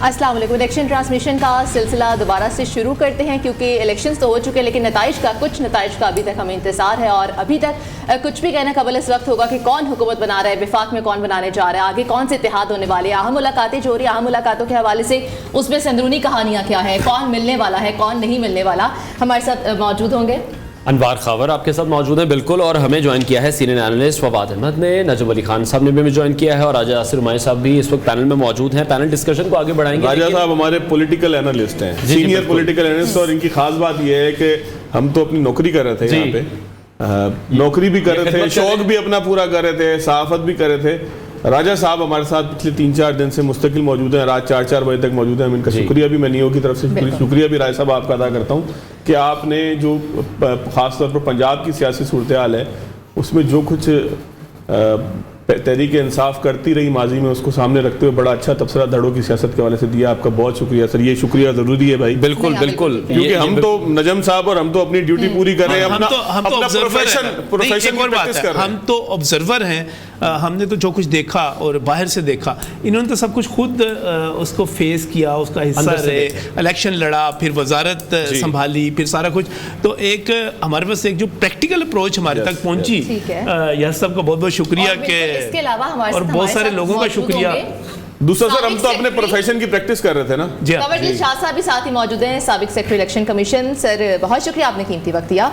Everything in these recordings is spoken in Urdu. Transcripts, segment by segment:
السلام علیکم. الیکشن ٹرانسمیشن کا سلسلہ دوبارہ سے شروع کرتے ہیں کیونکہ الیکشنز تو ہو چکے لیکن کچھ نتائج کا ابھی تک ہمیں انتظار ہے اور ابھی تک کچھ بھی کہنا قبل اس وقت ہوگا کہ کون حکومت بنا رہا ہے, وفاق میں کون بنانے جا رہا ہے, آگے کون سے اتحاد ہونے والے ہیں. اہم ملاقاتیں جو ہو رہی ہیں, اہم ملاقاتوں کے حوالے سے اس میں اندرونی کہانیاں کیا ہیں, کون ملنے والا ہے, کون نہیں ملنے والا, ہمارے ساتھ موجود ہوں گے. انوار خاور آپ کے ساتھ موجود ہیں بالکل, اور ہمیں جوائن کیا ہے سینئر اینالسٹ فواد احمد نے, نجم علی خان صاحب نے بھی ہمیں جوائن کیا ہے, اور راجہ یاسر عمائی صاحب بھی اس وقت پینل میں موجود ہیں. پینل ڈسکشن کو آگے بڑھائیں گے. راجہ صاحب ہمارے پولیٹیکل اینالسٹ ہیں, سینئر پولیٹیکل اینالسٹ, اور ان کی خاص بات یہ ہے کہ ہم تو اپنی نوکری کر رہے تھے یہاں پہ, نوکری بھی کر رہے تھے, شوق بھی اپنا پورا کر رہے تھے, صحافت بھی کر رہے تھے. راجہ صاحب ہمارے ساتھ پچھلے 3-4 دن سے مستقل موجود ہیں, رات 4 بجے تک موجود ہیں. ہم ان کا شکریہ بھی میں نیو کی طرف سے شکریہ بھی راجہ صاحب آپ کا ادا کرتا ہوں کہ آپ نے جو خاص طور پر پنجاب کی سیاسی صورتحال ہے اس میں جو کچھ تحریک انصاف کرتی رہی ماضی میں, اس کو سامنے رکھتے ہوئے بڑا اچھا تبصرہ دھڑوں کی سیاست کے حوالے سے دیا. آپ کا بہت شکریہ سر, یہ شکریہ ضروری ہے بھائی. بالکل بالکل, کیونکہ ہم تو نجم صاحب اور ہم تو اپنی ڈیوٹی پوری کر رہے ہیں, ہم تو آبزرور ہیں. ہم نے تو جو کچھ دیکھا اور باہر سے دیکھا, انہوں نے تو سب کچھ خود اس کو فیس کیا, اس کا حصہ رہے, الیکشن لڑا, پھر وزارت سنبھالی, پھر سارا کچھ. تو ایک ہمارے پاس ایک جو پریکٹیکل اپروچ ہمارے تک پہنچی, یہ سب کا بہت بہت شکریہ کہ, اور بہت سارے لوگوں کا شکریہ. دوسرا سر, ہم تو اپنے پروفیشن کی پریکٹس کر رہے تھے نا. کنور شاہ صاحب بھی ساتھ ہی موجود ہیں, سابق سیکرٹری الیکشن کمیشن. سر بہت شکریہ, آپ نے قیمتی وقت دیا.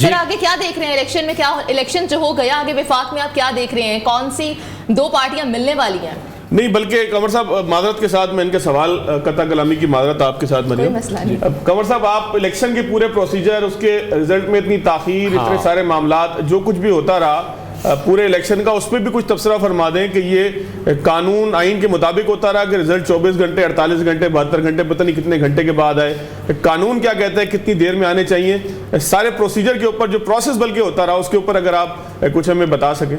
سر آگے کیا دیکھ رہے ہیں الیکشن میں, کیا الیکشن جو ہو گیا, آگے وفاق میں آپ کیا دیکھ رہے ہیں, کون سی 2 پارٹیاں ملنے والی ہیں؟ نہیں بلکہ کنور صاحب معذرت کے ساتھ میں ان کے سوال قطع کلامی کی معذرت آپ کے ساتھ کوئی مسئلہ نہیں. کنور صاحب, آپ الیکشن کے پورے پروسیجر, اس کے رزلٹ میں اتنی تاخیر, اتنے سارے معاملات, جو کچھ بھی ہوتا رہا پورے الیکشن کا, اس پہ بھی کچھ تبصرہ فرما دیں کہ یہ قانون آئین کے مطابق ہوتا رہا کہ رزلٹ 24 گھنٹے 48 گھنٹے 72 گھنٹے پتہ نہیں کتنے گھنٹے کے بعد آئے, قانون کیا کہتا ہے کتنی دیر میں آنے چاہیے, سارے پروسیجر کے اوپر جو پروسیس بلکہ ہوتا رہا اس کے اوپر اگر آپ کچھ ہمیں بتا سکیں.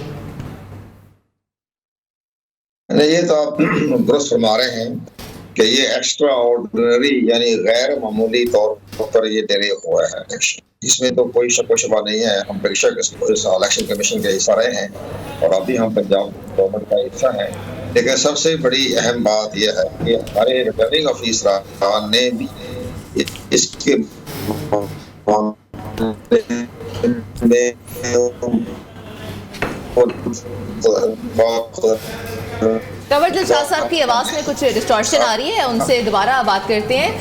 یہ تو آپ درست فرما رہے ہیں کہ یہ ایکسٹرا آرڈنری یعنی غیر معمولی طور پر یہ ڈیلے ہوا ہے الیکشن, اس میں تو کوئی شک و شبہ نہیں ہے. ہم بے شک اس الیکشن کمیشن کے حصہ رہے ہیں اور ابھی ہم پنجاب گورنمنٹ کا حصہ ہیں, لیکن سب سے بڑی اہم بات یہ ہے کہ ہمارے ریٹرننگ آفیسران نے بھی اس کے کنور شاہ صاحب کی آواز میں کچھ ڈسٹارشن آ رہی ہے, ان سے دوبارہ بات کرتے ہیں.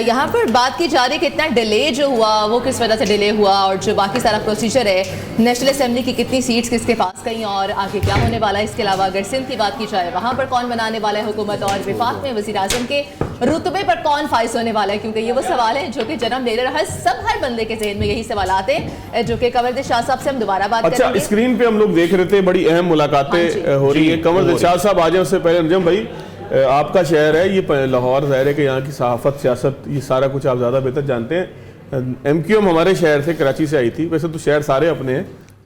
یہاں پر بات کی جا رہی ہے کہ اتنا ڈیلے جو ہوا وہ کس وجہ سے ڈیلے ہوا, اور جو باقی سارا پروسیجر ہے, نیشنل اسمبلی کی کتنی سیٹس کس کے پاس گئیں اور آگے کیا ہونے والا ہے. اس کے علاوہ اگر سندھ کی بات کی جائے, وہاں پر کون بنانے والا ہے حکومت, اور وفاق میں وزیر اعظم کے رتبے پر کون فائز ہونے والا ہے, کیونکہ یہ وہ سوال ہیں جو کہ جنم لے رہا ہے. ہر بندے کے ذہن میں یہی سوالات ہیں جو کہ کنور شاہ صاحب سے ہم دوبارہ بات کریں گے. اچھا, اسکرین پہ ہم لوگ دیکھ رہے تھے بڑی اہم ملاقاتیں ہو رہی ہیں. کنور شاہ صاحب آ جائیں, اس سے پہلے نجم بھائی آپ کا شہر ہے یہ لاہور, ظاہر ہے کہ یہاں کی صحافت, سیاست, یہ سارا کچھ آپ زیادہ بہتر جانتے ہیں. ایم کیو ایم ہمارے شہر سے کراچی سے آئی تھی, ویسے تو شہر سارے اپنے ہیں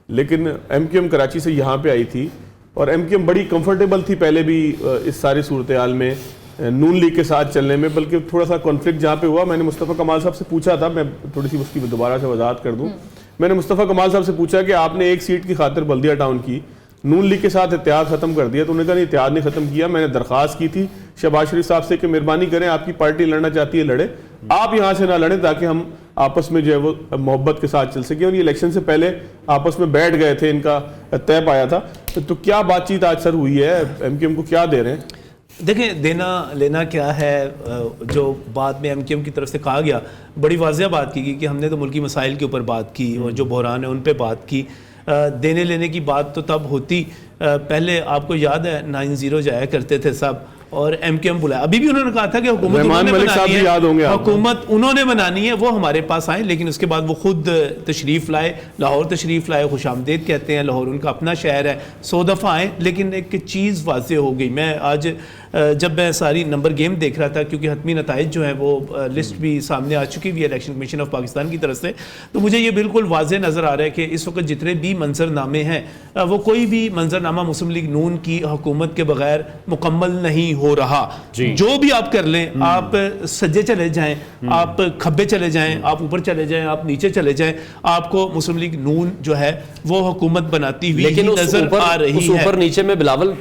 لیکن ایم کیو ایم کراچی سے یہاں پہ آئی تھی, اور ایم کیو ایم بڑی کمفرٹیبل تھی پہلے بھی اس ساری صورتحال میں نون لیگ کے ساتھ چلنے میں. بلکہ تھوڑا سا کانفلکٹ جہاں پہ ہوا, میں نے مصطفیٰ کمال صاحب سے پوچھا تھا, میں تھوڑی سی اس کی دوبارہ سے وضاحت کر دوں. میں نے مصطفیٰ کمال صاحب سے پوچھا کہ آپ نے ایک سیٹ کی خاطر بلدیہ ٹاؤن کی نون لیگ کے ساتھ اتحاد ختم کر دیا, تو انہوں نے کہا نہیں اتحاد نہیں ختم کیا, میں نے درخواست کی تھی شہباز شریف صاحب سے کہ مہربانی کریں, آپ کی پارٹی لڑنا چاہتی ہے لڑے, آپ یہاں سے نہ لڑیں تاکہ ہم آپس میں جو ہے وہ محبت کے ساتھ چل سکیں. اور یہ الیکشن سے پہلے آپس میں بیٹھ گئے تھے, ان کا طے پایا تھا. تو کیا بات چیت آج سر ہوئی ہے, ایم کیو ایم کو کیا دے رہے ہیں؟ دیکھیں, دینا لینا کیا ہے, جو بعد میں ایم کیو ایم کی طرف سے کہا گیا, بڑی واضح بات کی گئی کہ ہم نے تو ملکی مسائل کے اوپر بات کی اور جو بحران ہے ان پہ بات کی. دینے لینے کی بات تو تب ہوتی, پہلے آپ کو یاد ہے 9-0 جایا کرتے تھے سب, اور ایم کیو ایم بلایا. ابھی بھی انہوں نے کہا تھا کہ حکومت انہوں نے بنانی ہے, وہ ہمارے پاس آئیں, لیکن اس کے بعد وہ خود تشریف لائے, لاہور تشریف لائے, خوش آمدید کہتے ہیں, لاہور ان کا اپنا شہر ہے, 100 دفعہ آئیں. لیکن ایک چیز واضح ہو گئی, میں آج جب میں ساری نمبر گیم دیکھ رہا تھا, کیونکہ حتمی نتائج جو ہیں وہ لسٹ بھی سامنے آ چکی ہوئی ہے الیکشن کمیشن آف پاکستان کی طرف سے, تو مجھے یہ بالکل واضح نظر آ رہا ہے کہ اس وقت جتنے بھی منظر نامے ہیں وہ کوئی بھی منظر نامہ مسلم لیگ نون کی حکومت کے بغیر مکمل نہیں ہو رہا. جو بھی آپ کر لیں, آپ سجے چلے جائیں, آپ کھبے چلے جائیں, آپ اوپر چلے جائیں, آپ نیچے چلے جائیں, آپ کو مسلم لیگ نون جو ہے وہ حکومت بناتی ہوئی نظر آ رہی ہے. لیکن اوپر نیچے میں بلاول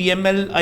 PML,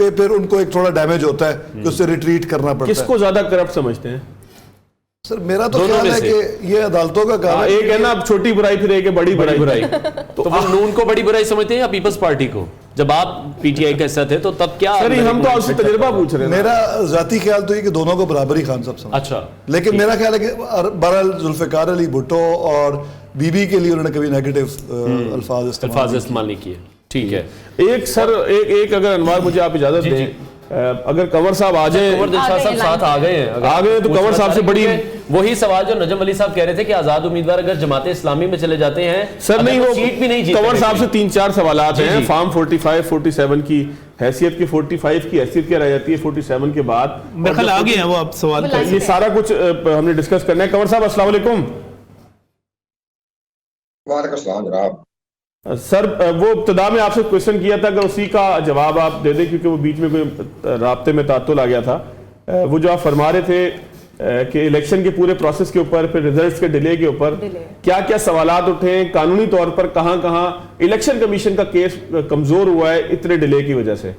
پہ پھر ان کو ایک تھوڑا ڈیمیج ہوتا ہے کہ اس سے ریٹریٹ کرنا پڑتا کس ہے. کو زیادہ کرپٹ سمجھتے ہیں؟ سر میرا تو خیال ہے کہ یہ عدالتوں کا کام ہے. ایک ہے نا اب چھوٹی برائی پھر ایک ہے بڑی برائی. تو وہ نون کو بڑی برائی سمجھتے ہیں یا پیپلز پارٹی کو؟ جب آپ پی ٹی آئی کا حصہ تھے تو تب کیا؟ سر ہم تو آپ سے تجربہ پوچھ رہے ہیں. میرا ذاتی خیال تو یہ کہ دونوں کو برابری خان صاحب سمجھتے. اچھا, لیکن میرا خیال ہے کہ بہرحال ذوالفقار علی بھٹو اور بی بی کے لیے انہوں نے کبھی نیگیٹو الفاظ استعمال نہیں کیے. ٹھیک ہے. ایک سر ایک اگر انوار مجھے آپ اجازت دیں, اگر کنور صاحب آ جائیں, کنور دلشاد صاحب ساتھ آ گئے ہیں, آ گئے تو کنور صاحب سے بڑی وہی سوال جو نجم علی صاحب کہہ رہے تھے کہ آزاد امیدوار اگر جماعت اسلامی میں چلے جاتے ہیں سر, نہیں وہ سیٹ بھی نہیں جیتے. کنور صاحب سے 3-4 سوالات ہیں. فارم 45-47 کی حیثیت کی 45 کی حیثیت کیا رہ جاتی ہے 47 کے بعد؟ میرے خیال آگے ہیں وہ اب سوال. یہ سارا کچھ ہم نے ڈسکس کرنا ہے. کنور صاحب السلام علیکم. وعلیکم السلام جناب. سر وہ ابتدا میں آپ سے کوئسچن کیا تھا کہ اسی کا جواب آپ دے دیں, کیونکہ وہ بیچ میں کوئی رابطے میں تعطل آ گیا تھا. وہ جو آپ فرما رہے تھے کہ الیکشن کے پورے پروسیس کے اوپر, پھر ریزلٹس کے ڈیلے کے اوپر کیا کیا سوالات اٹھے ہیں, قانونی طور پر کہاں کہاں الیکشن کمیشن کا کیس کمزور ہوا ہے اتنے ڈیلے کی وجہ سے؟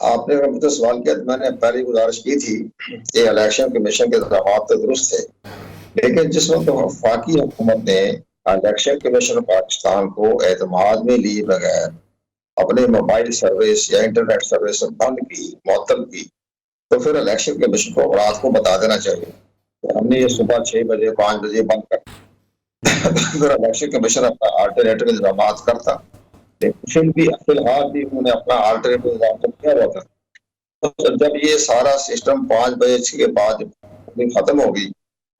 آپ نے اگر مجھے سوال کیا تو میں نے پہلی گزارش کی تھی کہ الیکشن کمیشن کے اقدامات تو درست تھے, لیکن جس وقت وفاقی حکومت نے الیکشن کمیشن پاکستان کو اعتماد میں لیے بغیر اپنے موبائل سروس یا انٹرنیٹ سروس بند کی, معطل کی, تو پھر الیکشن کمیشن کو رات کو بتا دینا چاہیے. ہم نے یہ صبح 6 بجے 5 بجے بند کر پھر الیکشن کمیشن اپنا آلٹرنیٹو انتظامات کرتا. لیکن فی الحال بھی انہوں نے اپنا آلٹرنیٹو انتظام کیا ہوا تھا. جب یہ سارا سسٹم 5 بجے کے بعد ختم ہوگی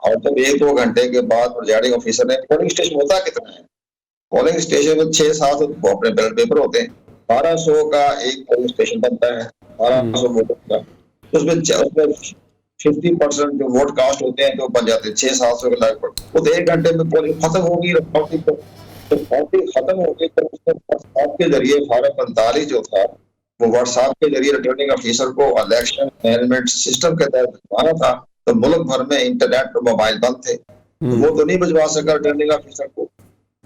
اور جب 1-2 گھنٹے کے بعد پریزائڈنگ آفیسر نے پولنگ اسٹیشن ہوتا کتنا ہے, پولنگ اسٹیشن میں 6-7 اپنے بیلٹ پیپر ہوتے ہیں, 1200 کا ایک پولنگ اسٹیشن بنتا ہے, 1200 ووٹر کا, اس میں 50% جو ووٹ کاسٹ ہوتے ہیں جو بن جاتے ہیں 600-700 کے لگ بھگ. وہ 1 گھنٹے میں پولنگ ختم ہوگی. ختم ہوگی تو واٹس ایپ کے ذریعے فارم 45 جو تھا وہ واٹس ایپ کے ذریعے ریٹرننگ آفیسر کو الیکشن مینجمنٹ سسٹم کے تحت بھجوانا تھا. تو ملک بھر میں انٹرنیٹ پر موبائل بند تھے, وہ تو نہیں بھجوا سکا ریٹرننگ آفیسر کو.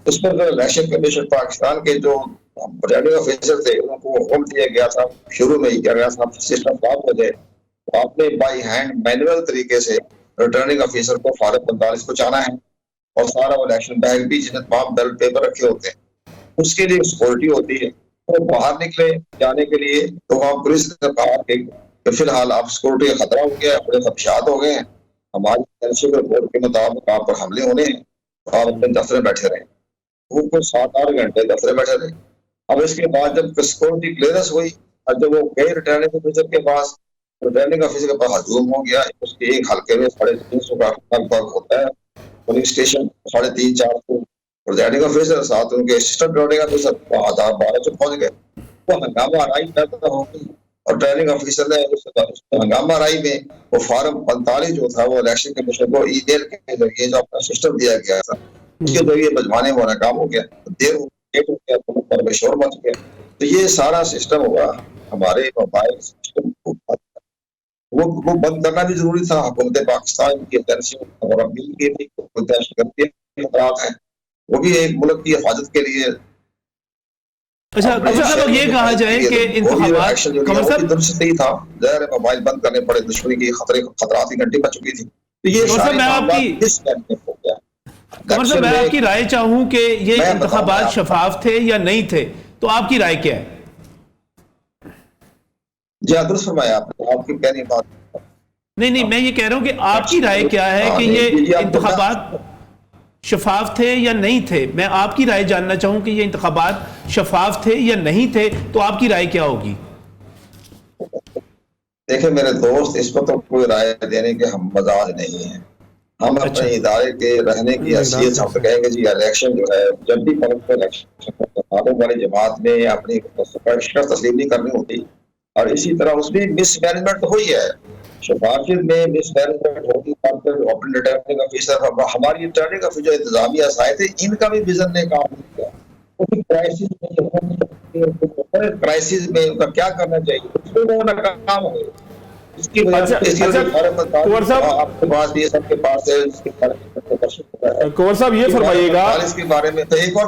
اس پر الیکشن کمیشن پاکستان کے جو ریٹرننگ آفیسر تھے ان کو حکم دیا گیا تھا, شروع میں ہی کیا گیا تھا سسٹم خراب ہو جائے تو آپ نے بائی ہینڈ مینوئل طریقے سے ریٹرننگ آفیسر کو فارم 45 پہنچانا ہے, اور سارا وہ الیکشن بیگ بھی جن میں تمام بیلٹ پیپر رکھے ہوتے ہیں اس کے لیے سیکورٹی ہوتی ہے. وہ باہر نکلے جانے کے لیے تو وہاں پولیس نے کہا کہ فی الحال آپ سیکورٹی کا خطرہ ہو گیا, بڑے خدشات ہو گئے ہیں, ہماری انٹرنیشنل رپورٹ کے مطابق آپ پر حملے ہونے ہیں, تو آپ اپنے دفتر میں بیٹھے رہیں. وہ کوئی 7-8 گھنٹے دفتر میں بیٹھے رہے. اب اس کے بعد جب سیکورٹی کلیئرنس ہوئی اور جب وہ گئے ریٹرننگ آفیسر کے پاس, ریٹرننگ آفیسر کے پاس ہجوم ہو گیا. اس کے ایک حلقے میں 350 کا لگ بھگ ہوتا ہے پولنگ اسٹیشن, 350-400 ریٹرننگ آفیسر ساتھ ان کے اسسٹنٹ ریٹرننگ آفیسر 1200 پہنچ گئے. وہ ہنگامہ آرائی پیدا ہو گئی اور ریٹرننگ آفیسر نے ہنگامہ آرائی میں وہ فارم 45 جو تھا وہ الیکشن کمیشن کو ای میل کے ذریعے جو اپنا سسٹم دیا گیا تھا اس کے ذریعے بجوانے میں ناکام ہو گیا. دیر ہو گیا تو پر میں شور مچ گیا. تو یہ سارا سسٹم ہوا ہمارے موبائل سسٹم کو وہ بند کرنا بھی ضروری تھا. حکومت پاکستان کی ایجنسیوں اور اپیل کے بھی دہشت گردی کے خطرات ہیں, وہ بھی ایک ملک کی حفاظت کے لیے. اچھا یہ کہا جائے کہ انتخابات کمر صاحب درست ہی تھا, ظاہر ہے موبائل بند کرنے پڑے, دشمنی کی خطرات کی گھنٹی بچ چکی تھی. تو یہ میں آپ کی رائے چاہوں کہ یہ انتخابات شفاف تھے یا نہیں تھے, تو آپ کی رائے کیا ہے؟ جی درست فرمایا آپ کی کہنے بات. نہیں میں یہ کہہ رہا ہوں کہ آپ کی رائے کیا ہے کہ یہ انتخابات شفاف تھے یا نہیں تھے. میں آپ کی رائے جاننا چاہوں کہ یہ انتخابات شفاف تھے یا نہیں تھے, تو آپ کی رائے کیا ہوگی؟ دیکھیں میرے دوست, اس پر تو کوئی رائے دینے کے ہم مزاج نہیں ہیں. ہم اپنے ادارے کے رہنے کی حیثیت ہم کہیں گے جی الیکشن جو ہے جب بھی ملک میں الیکشن والی جماعت نے اپنی شکست تسلیم نہیں کرنی ہوتی, اور اسی طرح اس میں مس مینجمنٹ ہوئی ہے, شفافیت میں مس مینجمنٹ ہوگی. اپنے ریٹرننگ آفیسر ہماری ریٹرننگ آفیسر جو انتظامیہ سائے تھے ان کا بھی ویژن نے کام نہیں کیا. کرائسس میں ان کا کیا کرنا چاہیے اس میں وہ ناکام ہو گئے. اس کی وجہ کنور صاحب یہ فرمائیے گا اس کے بارے میں تو ایک اور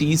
30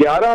11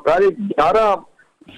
11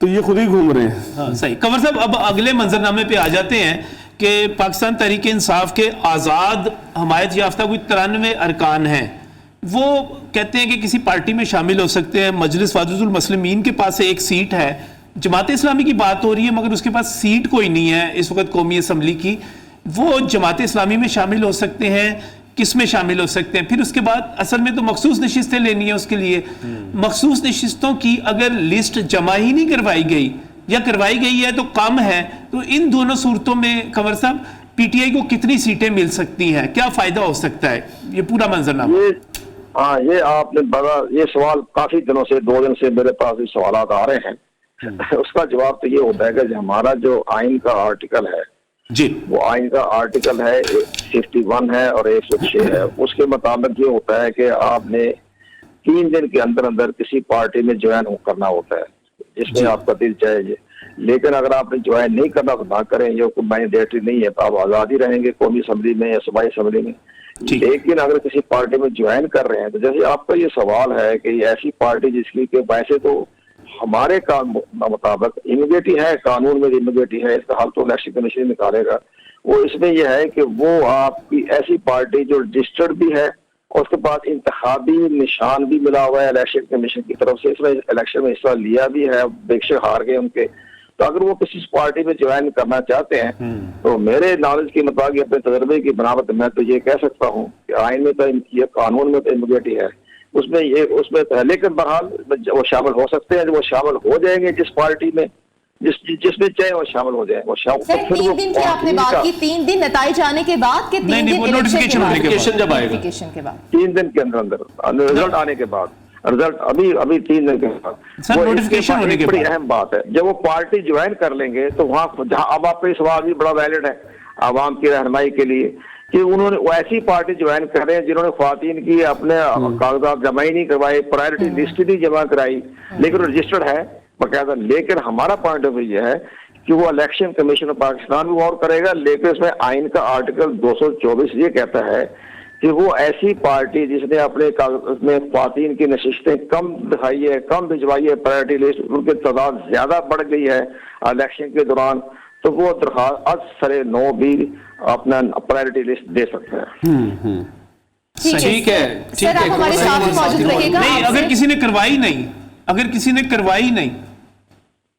تو یہ خود ہی گھوم رہے ہیں. ہاں صحیح. کنور صاحب اب اگلے منظرنامے پہ آ جاتے ہیں کہ پاکستان تحریک انصاف کے آزاد حمایت یافتہ کوئی 93 ارکان ہیں. وہ کہتے ہیں کہ کسی پارٹی میں شامل ہو سکتے ہیں. مجلس وعدۃ المسلمین کے پاس ایک سیٹ ہے. جماعت اسلامی کی بات ہو رہی ہے مگر اس کے پاس سیٹ کوئی نہیں ہے اس وقت قومی اسمبلی کی. وہ جماعت اسلامی میں شامل ہو سکتے ہیں, کس میں شامل ہو سکتے ہیں؟ پھر اس کے بعد اصل میں تو مخصوص نشستیں لینی ہیں اس کے لیے. مخصوص نشستوں کی اگر لسٹ جمع ہی نہیں کروائی گئی یا کروائی گئی ہے تو کم ہے, تو ان دونوں صورتوں میں کنور صاحب پی ٹی آئی کو کتنی سیٹیں مل سکتی ہیں, کیا فائدہ ہو سکتا ہے؟ یہ پورا منظرنامہ. ہاں یہ آپ نے بڑا یہ سوال کافی دنوں سے 2 دن سے میرے پاس یہ سوالات آ رہے ہیں. اس کا جواب تو یہ ہوتا ہے کہ ہمارا جو آئین کا آرٹیکل ہے جی وہ آئین کا آرٹیکل ہے 51 ہے اور 106 ہے. اس کے مطابق یہ ہوتا ہے کہ آپ نے 3 دن کے اندر اندر کسی پارٹی میں جوائن کرنا ہوتا ہے جس میں آپ کا دل چاہیے. لیکن اگر آپ نے جوائن نہیں کرنا تو نہ کریں, یہ کوئی مینڈیٹری نہیں ہے, تو آپ آزادی رہیں گے قومی اسمبلی میں یا صوبائی اسمبلی میں. لیکن اگر کسی پارٹی میں جوائن کر رہے ہیں تو جیسے آپ کا یہ سوال ہے کہ یہ ایسی پارٹی جس کی کہ ویسے تو ہمارے مطابق امیگیٹی ہے, قانون میں امیگیٹی ہے, اس کا حل تو الیکشن کمیشن نکالے گا. وہ اس میں یہ ہے کہ وہ آپ کی ایسی پارٹی جو رجسٹرڈ بھی ہے اور اس کے بعد انتخابی نشان بھی ملا ہوا ہے الیکشن کمیشن کی طرف سے, اس میں الیکشن میں حصہ لیا بھی ہے, بے شک ہار گئے ان کے. تو اگر وہ کسی پارٹی میں جوائن کرنا چاہتے ہیں تو میرے نالج کے مطابق اپنے تجربے کی بنا پر میں تو یہ کہہ سکتا ہوں کہ آئین میں تو یہ قانون میں تو امیگیٹی ہے, اس میں لیکن بہرحال وہ شامل ہو سکتے ہیں. وہ شامل ہو جائیں گے جس پارٹی میں جس میں چاہے وہ شامل ہو جائیں. وہ سر 3 دن کی آپ نے بات کی, 3 دن نتائج آنے کے بعد کہ 3 دن نوٹیفیکیشن جب آئے گا 3 دن کے اندر رزلٹ آنے کے بعد, رزلٹ ابھی 3 دن کے بعد نوٹیفیکیشن ہونے کے بعد. بڑی اہم بات ہے جب وہ پارٹی جوائن کر لیں گے تو وہاں جہاں اب آپ کا یہ سوال بھی بڑا ویلڈ ہے عوام کی رہنمائی کے لیے کہ انہوں نے ایسی پارٹی جوائن کر رہے ہیں جنہوں نے خواتین کی اپنے کاغذات جمع ہی نہیں کروائے, پرائرٹی لسٹ نہیں جمع کرائی, لیکن رجسٹرڈ ہے باقاعدہ. لیکن ہمارا پوائنٹ آف ویو یہ ہے کہ وہ الیکشن کمیشن آف پاکستان بھی غور کرے گا, لیکن اس میں آئین کا آرٹیکل 224 یہ کہتا ہے کہ وہ ایسی پارٹی جس نے اپنے میں خواتین کی نشستیں کم دکھائی ہے, کم بھجوائی ہے, پرائرٹی لسٹ ان کی تعداد زیادہ بڑھ گئی ہے الیکشن کے دوران, تو وہ درخواست از سرے نو بھی اپنا پرائرٹی لسٹ دے سکتا ہے. ٹھیک ہے سر آپ ہمارے ساتھ موجود رہیے گا. نہیں اگر کسی نے کروائی نہیں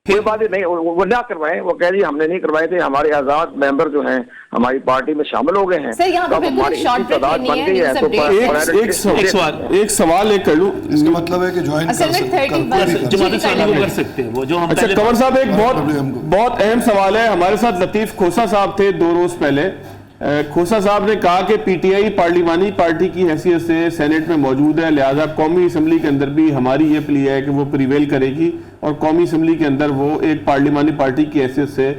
کوئی بات نہیں, وہ نہ کروائیں, وہ کہہ دیے ہم نے نہیں کروائے تھے, ہمارے آزاد ممبر جو ہیں ہماری پارٹی میں شامل ہو گئے ہیں. سر یہاں پہ بالکل شارٹ بریک لینی ہے, ایک سوال ایک کر لوں. اس کا مطلب ہے کہ جوائن اصل میں 30 جماعت اسلامی کو کر سکتے ہیں وہ جو ہم. اچھا کنور صاحب ایک بہت اہم سوال ہے. ہمارے ساتھ لطیف کھوسا صاحب تھے 2 روز پہلے. کھوسا صاحب نے کہا کہ پی ٹی آئی پارلیمانی پارٹی کی حیثیت سے سینٹ میں موجود ہے, لہذا قومی اسمبلی کے اندر بھی ہماری یہ پلی ہے کہ وہ پریویل کرے گی اور قومی اسمبلی کے اندر وہ ایک پارلیمانی پارٹی کی حیثیت سے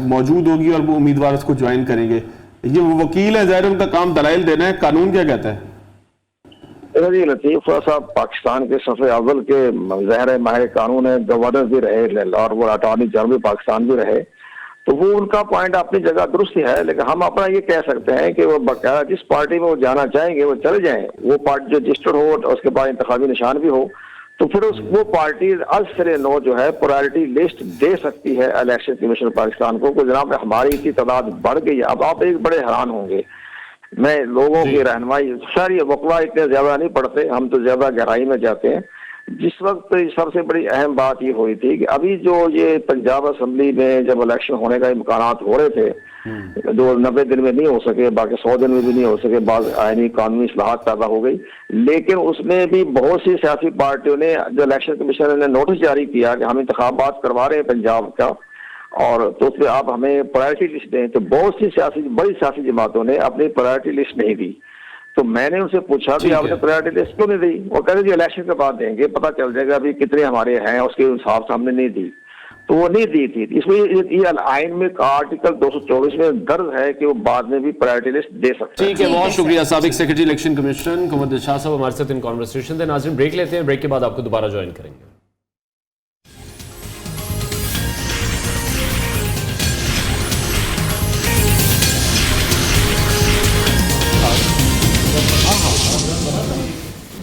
موجود ہوگی اور وہ امیدوار اس کو جوائن کریں گے. یہ وہ وکیل ہے, ظاہر ان کا کام دلائل دینا ہے, قانون کیا کہتا ہے؟ جی لطیف صاحب پاکستان کے صف اول کے ظاہر ماہر قانون ہے, گورنر بھی رہے اور وہ اٹارنی جنرل پاکستان بھی رہے, تو وہ ان کا پوائنٹ اپنی جگہ درست ہے. لیکن ہم اپنا یہ کہہ سکتے ہیں کہ وہ باقاعدہ جس پارٹی میں وہ جانا چاہیں گے وہ چلے جائیں. وہ پارٹی جو رجسٹرڈ ہو اس کے بعد انتخابی نشان بھی ہو, تو پھر وہ پارٹی از سرے نو جو ہے پرائرٹی لسٹ دے سکتی ہے الیکشن کمیشن پاکستان کو. جناب ہماری کی تعداد بڑھ گئی ہے. اب آپ ایک بڑے حیران ہوں گے, میں لوگوں کی رہنمائی, سر یہ وقوع اتنے زیادہ نہیں پڑھتے, ہم تو زیادہ گہرائی میں جاتے ہیں. جس وقت سب سے بڑی اہم بات یہ ہوئی تھی کہ ابھی جو یہ پنجاب اسمبلی میں جب الیکشن ہونے کا امکانات ہو رہے تھے, جو 90 دن میں نہیں ہو سکے, باقی 100 دن میں بھی نہیں ہو سکے, بعض آئینی قانونی اصلاحات پیدا ہو گئی, لیکن اس میں بھی بہت سی سیاسی پارٹیوں نے, جو الیکشن کمیشن نے نوٹس جاری کیا کہ ہم انتخابات کروا رہے ہیں پنجاب کا, اور تو اس پہ آپ ہمیں پرائرٹی لسٹ دیں, تو بہت سی بڑی سیاسی جماعتوں نے اپنی پرائرٹی لسٹ نہیں دی. تو میں نے ان سے پوچھا کہ آپ نے پرائرٹی لسٹ کیوں نہیں دی؟ وہ کہتے جی الیکشن کے بعد دیں گے, پتہ چل جائے گا ابھی کتنے ہمارے ہیں, اس کے حساب سے ہم نے نہیں دی. تو وہ نہیں دی تھی. اس میں یہ آئین میں آرٹیکل 224 میں درج ہے کہ وہ بعد میں بھی پرائرٹی لسٹ دے سکتے ہیں. ٹھیک ہے, بہت شکریہ سابق secretary election commission Qamar Dilshad صاحب ہمارے ساتھ ان کانورسیشن تھے. ناظرین بریک لیتے ہیں, بریک کے بعد آپ کو دوبارہ جوائن کریں گے.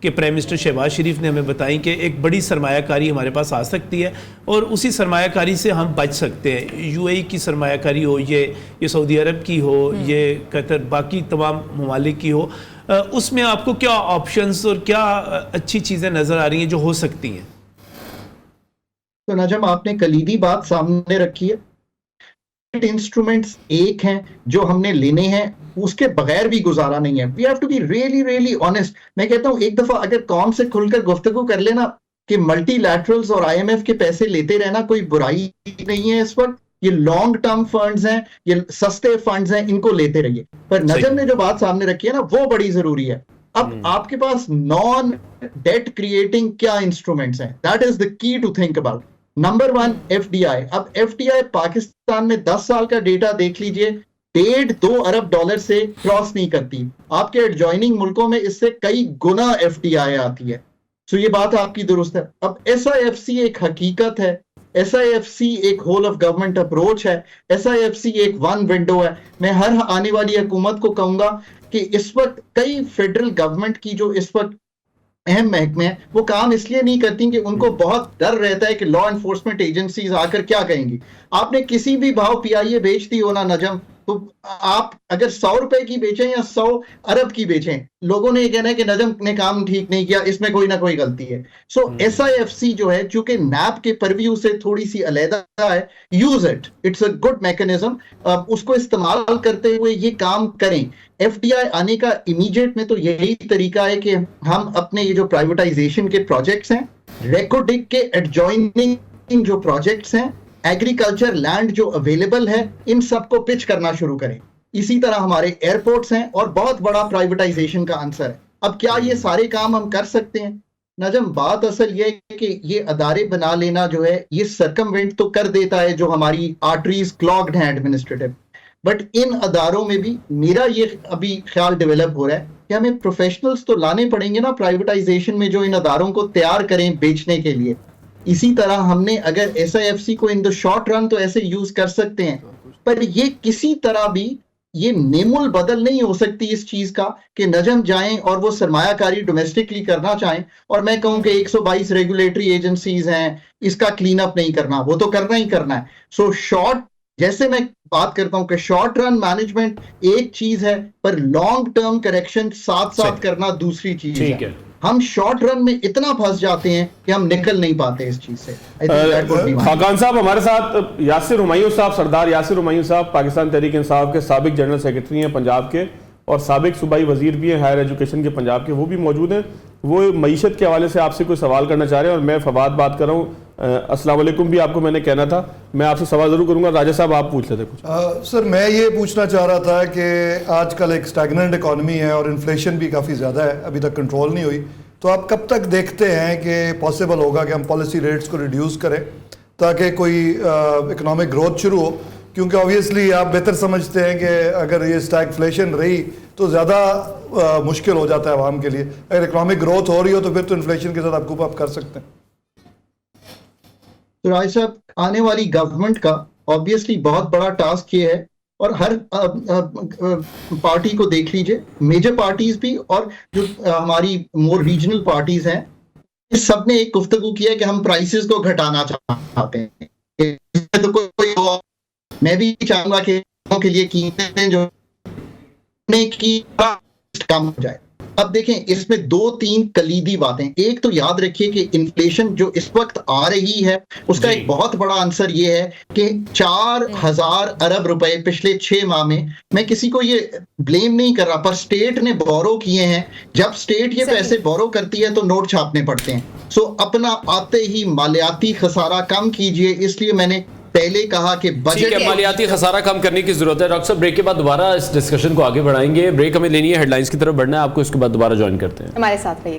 کہ پرائم منسٹر شہباز شریف نے ہمیں بتائی کہ ایک بڑی سرمایہ کاری ہمارے پاس آ سکتی ہے اور اسی سرمایہ کاری سے ہم بچ سکتے ہیں. یو اے ای کی سرمایہ کاری ہو, یہ سعودی عرب کی ہو, یہ قطر, باقی تمام ممالک کی ہو, اس میں آپ کو کیا آپشنز اور کیا اچھی چیزیں نظر آ رہی ہیں جو ہو سکتی ہیں؟ تو نجم آپ نے کلیدی بات سامنے رکھی ہے. انسٹرومنٹس ایک ہیں جو ہم نے لینے ہیں, اس کے بغیر بھی گزارا نہیں ہے. We have to be really really honest. میں کہتا ہوں ایک دفعہ اگر قوم سے کھل کر گفتگو کر لینا کہ ملٹی لیٹرلز اور آئی ایم ایف کے پیسے لیتے رہنا کوئی برائی نہیں ہے. اس وقت یہ لانگ ٹرم فنڈز ہیں, یہ سستے فنڈز ہیں, ان کو لیتے رہیے. پر نجم نے جو بات سامنے رکھی ہے نا وہ بڑی ضروری ہے. اب آپ کے پاس نان ڈیٹ کریٹنگ کیا انسٹرومنٹس ہیں, that is the key to think about. Number 1 F D I. اب ایف ڈی آئی پاکستان میں 10 سال کا ڈیٹا دیکھ لیجئے, 1.5-2 ارب ڈالر سے کراس نہیں کرتی. آپ کے ایڈجوائننگ ملکوں میں اس سے کئی گنا ایف ڈی آئی آتی ہے. سو یہ بات آپ کی درست ہے. اب ایس آئی ایف سی ایک حقیقت ہے, ایس آئی ایف سی ایک ہول آف گورنمنٹ اپروچ ہے, ایس آئی ایف سی ایک ون ونڈو ہے. میں ہر آنے والی حکومت کو کہوں گا کہ اس وقت کئی فیڈرل گورنمنٹ کی جو اس وقت اہم محکمے ہیں وہ کام اس لیے نہیں کرتی کہ ان کو بہت ڈر رہتا ہے کہ لا انفورسمنٹ ایجنسیز آ کر کیا کہیں گی. آپ نے کسی بھی بھاؤ پی آئی اے بیچ دی ہو نا نجم, تو آپ اگر 100 روپے کی بیچیں یا 100 ارب کی بیچیں, لوگوں نے یہ کہنا ہے کہ نجم نے کام ٹھیک نہیں کیا, اس میں کوئی نہ کوئی غلطی ہے. سو ایس آئی ایف سی جو ہے چونکہ نیب کے پرویو سے تھوڑی سی علیحدہ ہے, use it, it's a good mechanism. اس کو استعمال کرتے ہوئے یہ کام کریں. ایف ڈی آئی آنے کا امیجیٹ میں تو یہی طریقہ ہے کہ ہم اپنے یہ جو پرائیویٹائزیشن کے پروجیکٹس ہیں, ریکوڈک کے ایڈجوائننگ جو پروجیکٹس ہیں, ایگریکلچر لینڈ جو اویلیبل ہے, ان سب کو پچ کرنا شروع کریں. اسی طرح ہمارے ایئرپورٹس ہیں اور بہت بڑا پرائیویٹائزیشن کا عنصر ہے. اب کیا یہ سارے کام ہم کر سکتے ہیں؟ نجم بات اصل یہ ہے کہ یہ ادارے بنا لینا جو ہے یہ سرکموینٹ تو کر دیتا ہے جو ہماری آرٹریز کلاگڈ ہیں ایڈمنسٹریٹو. بٹ ان اداروں میں بھی میرا یہ ابھی خیال ڈیولپ ہو رہا ہے کہ ہمیں پروفیشنلز تو لانے پڑیں گے نا پرائیویٹائزیشن میں, جو ان اداروں کو تیار کریں بیچنے کے لیے. اسی طرح ہم نے اگر ایس آئی ایف سی کو ان دا شارٹ رن تو ایسے یوز کر سکتے ہیں, پر یہ کسی طرح بھی یہ نیم البدل نہیں ہو سکتی اس چیز کا کہ نجم جائیں اور وہ سرمایہ کاری ڈومیسٹکلی کرنا چاہیں اور میں کہوں کہ 122 ریگولیٹری ایجنسیز ہیں, اس کا کلین اپ نہیں کرنا, وہ تو کرنا ہی کرنا ہے. سو شارٹ, جیسے میں بات کرتا ہوں کہ شارٹ رن مینجمنٹ ایک چیز ہے, پر لانگ ٹرم کریکشن ساتھ ساتھ کرنا دوسری چیز ہے. ہم شارٹ رن میں اتنا پھنس جاتے ہیں کہ ہم نکل نہیں پاتے اس چیز سے. خاقان صاحب ہمارے ساتھ یاسر ہمایوں صاحب, سردار یاسر ہمایوں صاحب, پاکستان تحریک انصاف کے سابق جنرل سیکرٹری ہیں پنجاب کے اور سابق صوبائی وزیر بھی ہیں ہائر ایجوکیشن کے پنجاب کے, وہ بھی موجود ہیں. وہ معیشت کے حوالے سے آپ سے کوئی سوال کرنا چاہ رہے ہیں اور میں فواد بات کر رہا ہوں. السلام علیکم بھی آپ کو میں نے کہنا تھا, میں آپ سے سوال ضرور کروں گا. راجہ صاحب آپ پوچھ لیتے کچھ. سر میں یہ پوچھنا چاہ رہا تھا کہ آج کل ایک اسٹیگننٹ اکانومی ہے اور انفلیشن بھی کافی زیادہ ہے, ابھی تک کنٹرول نہیں ہوئی, تو آپ کب تک دیکھتے ہیں کہ پاسبل ہوگا کہ ہم پالیسی ریٹس کو ریڈیوس کریں تاکہ کوئی اکنامک گروتھ شروع ہو؟ کیونکہ اوبیسلی آپ بہتر سمجھتے ہیں کہ اگر یہ اسٹیگفلیشن رہی تو زیادہ مشکل ہو جاتا ہے عوام کے لیے. اگر اکنامک گروتھ ہو رہی ہو تو پھر تو انفلیشن کے ساتھ آپ کوپ اپ کر سکتے ہیں. تو رائے صاحب, آنے والی گورنمنٹ کا اوبیسلی بہت بڑا ٹاسک یہ ہے, اور ہر پارٹی کو دیکھ لیجئے, میجر پارٹیز بھی اور جو ہماری مور ریجنل پارٹیز ہیں, اس سب نے ایک گفتگو کیا ہے کہ ہم پرائسز کو گھٹانا چاہتے ہیں. تو کوئی میں بھی چاہوں گا کہ کے لیے قیمتیں جو کم ہو جائے. اب دیکھیں اس میں 2-3 کلیدی باتیں. ایک تو یاد رکھیے کہ انفلیشن جو اس وقت آ رہی ہے اس کا ایک بہت بڑا عنصر یہ ہے کہ 4,000 ارب روپے پچھلے 6 ماہ میں کسی کو یہ بلیم نہیں کر رہا, پر سٹیٹ نے بورو کیے ہیں. جب سٹیٹ یہ پیسے بورو کرتی ہے تو نوٹ چھاپنے پڑتے ہیں. سو اپنا آتے ہی مالیاتی خسارہ کم کیجئے. اس لیے میں نے پہلے کہا کہ بجٹ مالیاتی خسارہ کم کرنے کی ضرورت ہے. ڈاکٹر صاحب بریک کے بعد دوبارہ اس ڈسکشن کو آگے بڑھائیں گے. بریک ہمیں لینی ہے, ہیڈ لائنز کی طرف بڑھنا ہے, آپ کو اس کے بعد دوبارہ جوائن کرتے ہیں. ہمارے ساتھ رہیے.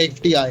FDI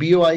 BOI,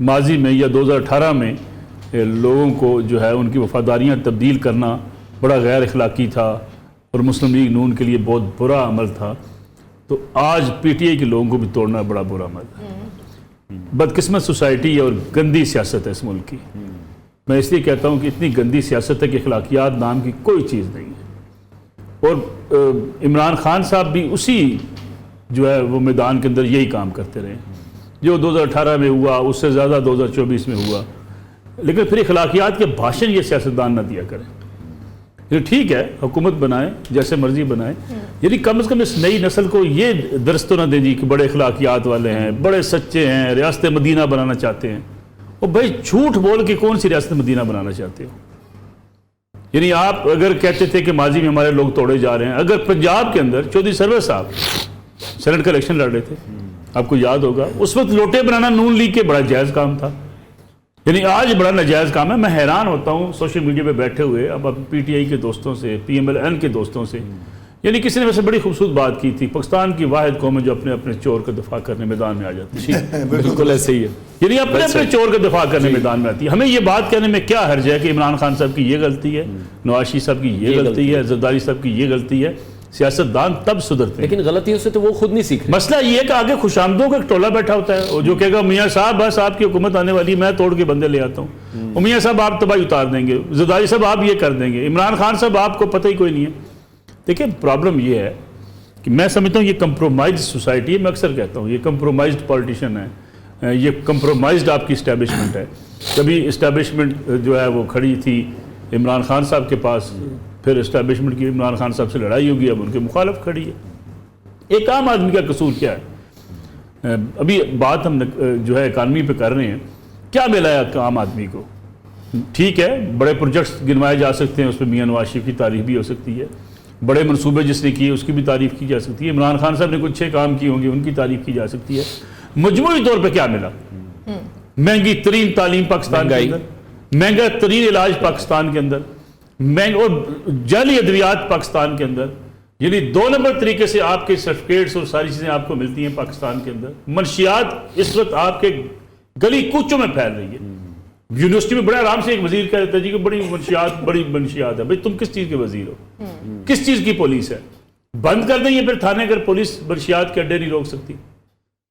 ماضی میں یا 2018 میں لوگوں کو جو ہے ان کی وفاداریاں تبدیل کرنا بڑا غیر اخلاقی تھا اور مسلم لیگ نون کے لیے بہت برا عمل تھا، تو آج پی ٹی آئی کے لوگوں کو بھی توڑنا بڑا برا عمل ہے۔ بدقسمت سوسائٹی ہے اور گندی سیاست ہے اس ملک کی۔ میں اس لیے کہتا ہوں کہ اتنی گندی سیاست ہے کہ اخلاقیات نام کی کوئی چیز نہیں ہے، اور عمران خان صاحب بھی اسی جو ہے وہ میدان کے اندر یہی کام کرتے رہے، جو 2018 میں ہوا اس سے زیادہ 2024 میں ہوا، لیکن پھر اخلاقیات کے بھاشن یہ سیاستدان نہ دیا کریں۔ یہ ٹھیک ہے حکومت بنائیں جیسے مرضی بنائیں، یعنی کم از کم اس نئی نسل کو یہ درس تو نہ دیں جی کہ بڑے اخلاقیات والے ہیں، بڑے سچے ہیں، ریاست مدینہ بنانا چاہتے ہیں۔ اور بھائی جھوٹ بول کے کون سی ریاست مدینہ بنانا چاہتے ہو؟ یعنی آپ اگر کہتے تھے کہ ماضی میں ہمارے لوگ توڑے جا رہے ہیں، اگر پنجاب کے اندر چودھری سرور صاحب سینٹ کا الیکشن لڑ رہے تھے، آپ کو یاد ہوگا، اس وقت لوٹے بنانا نون لیگ کے بڑا جائز کام تھا، یعنی آج بڑا ناجائز کام ہے۔ میں حیران ہوتا ہوں سوشل میڈیا پہ بیٹھے ہوئے اب پی ٹی آئی کے دوستوں سے، پی ایم ایل این کے دوستوں سے، یعنی کسی نے ویسے بڑی خوبصورت بات کی تھی، پاکستان کی واحد قوم ہے جو اپنے اپنے چور کا دفاع کرنے میدان میں آ جاتی ہے۔ بالکل ایسے ہی ہے، یعنی اپنے اپنے چور کا دفاع کرنے میدان میں آتی ہے۔ ہمیں یہ بات کہنے میں کیا حرج ہے کہ عمران خان صاحب کی یہ غلطی ہے، نواز شریف صاححب کی یہ غلطی ہے، زرداری صاحب کی یہ غلطی ہے؟ سیاستدان تب سدھرتے ہیں، لیکن غلطیوں سے تو وہ خود نہیں سیکھ رہے۔ مسئلہ یہ ہے کہ آگے خوشامدوں کا ایک ٹولہ بیٹھا ہوتا ہے، وہ جو کہے گا میاں صاحب بس آپ کی حکومت آنے والی، میں توڑ کے بندے لے آتا ہوں، اور میاں صاحب آپ تباہی اتار دیں گے، زرداری صاحب آپ یہ کر دیں گے، عمران خان صاحب آپ کو پتہ ہی کوئی نہیں ہے۔ دیکھیں پرابلم یہ ہے کہ میں سمجھتا ہوں یہ کمپرومائزڈ سوسائٹی ہے، میں اکثر کہتا ہوں یہ کمپرومائزڈ پولیٹیشین ہے، یہ کمپرومائزڈ آپ کی اسٹیبلشمنٹ ہے۔ کبھی اسٹیبلشمنٹ جو ہے وہ کھڑی تھی عمران خان صاحب کے پاس، پھر اسٹیبلشمنٹ کی عمران خان صاحب سے لڑائی ہوگی، اب ان کے مخالف کھڑی ہے۔ ایک عام آدمی کا قصور کیا ہے؟ ابھی بات ہم جو ہے اکانومی پہ کر رہے ہیں، کیا ملا ہے عام آدمی کو؟ ٹھیک ہے بڑے پروجیکٹس گنوائے جا سکتے ہیں، اس پہ میاں نواز شریف کی تعریف بھی ہو سکتی ہے، بڑے منصوبے جس نے کیے اس کی بھی تعریف کی جا سکتی ہے، عمران خان صاحب نے کچھ اچھے کام کیے ہوں گے ان کی تعریف کی جا سکتی ہے۔ مجموعی طور پہ کیا ملا؟ مہنگی ترین تعلیم پاکستان کے اندر، مہنگا ترین علاج پاکستان کے اندر، اور جعلی ادویات پاکستان کے اندر، یعنی 2 نمبر طریقے سے آپ کے سرٹیفکیٹس اور ساری چیزیں آپ کو ملتی ہیں پاکستان کے اندر۔ منشیات اس وقت آپ کے گلی کوچوں میں پھیل رہی ہے۔ یونیورسٹی میں بڑے آرام سے ایک وزیر کہہ دیتا ہے جی کہ بڑی منشیات ہے۔ بھائی تم کس چیز کے وزیر ہو؟ کس چیز کی پولیس ہے؟ بند کر دیں یہ پھر تھانے، اگر پولیس منشیات کے اڈے نہیں روک سکتی۔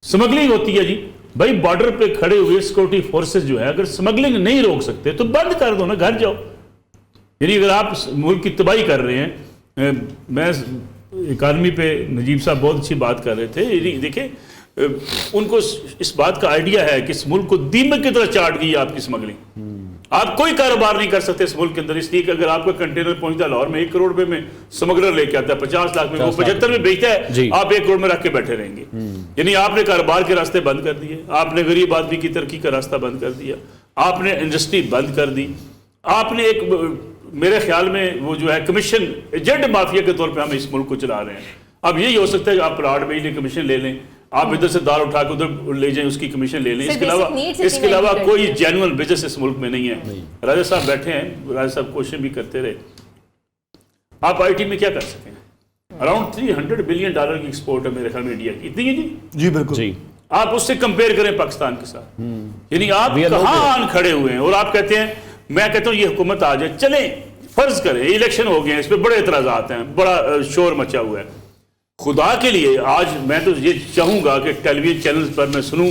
سمگلنگ ہوتی ہے جی، بھائی بارڈر پہ کھڑے ہوئے سیکورٹی فورسز جو ہے اگر سمگلنگ نہیں روک سکتے تو بند کر دو نا، گھر جاؤ۔ یعنی اگر آپ ملک کی تباہی کر رہے ہیں، میں اکانومی پہ نجیب صاحب بہت اچھی بات کر رہے تھے، یعنی دیکھیں ان کو اس بات کا آئیڈیا ہے کہ اس ملک کو دیمک کی طرح چاٹ گئی آپ کی سمگلنگ۔ آپ کوئی کاروبار نہیں کر سکتے اس ملک کے اندر، اس لیے کہ اگر آپ کا کنٹینر پہنچتا ہے لاہور میں 1 کروڑ روپے میں سمگلر لے کے آتا ہے، 50 لاکھ میں وہ 75 میں بیچتا ہے، آپ 1 کروڑ میں رکھ کے بیٹھے رہیں گے۔ یعنی آپ نے کاروبار کے راستے بند کر دیے، آپ نے غریب آدمی کی ترقی کا راستہ بند کر دیا، آپ نے انڈسٹری بند کر دی، آپ نے ایک میرے خیال میں وہ جو ہے کمیشن ایجنٹ مافیا کے طور پہ ہم اس ملک کو چلا رہے ہیں۔ اب یہی ہو سکتا ہے کہ آپ پلاٹ میں ہی کمیشن لے لیں، آپ ادھر سے دار اٹھا کے ادھر لے جائیں، اس کی کمیشن لے لیں، اس کے علاوہ کوئی جینوئن بزنس اس ملک میں نہیں ہے۔ راجہ صاحب بیٹھے ہیں، راجہ صاحب کوششیں بھی کرتے رہے، آپ آئی ٹی میں کیا کر سکیں؟ اراؤنڈ $300 بلین کی ایکسپورٹ ہے میرے خیال میں انڈیا کی، اتنی ہے جی بالکل۔ آپ اس سے کمپیئر کریں پاکستان کے ساتھ، یعنی آپ کہاں آن کھڑے ہوئے ہیں، اور آپ کہتے ہیں، میں کہتا ہوں یہ حکومت آ جائے، چلیں فرض کریں الیکشن ہو گئے ہیں، اس پہ بڑے اعتراضات ہیں، بڑا شور مچا ہوا ہے۔ خدا کے لیے آج میں تو یہ چاہوں گا کہ ٹیلی ویژن چینلز پر میں سنوں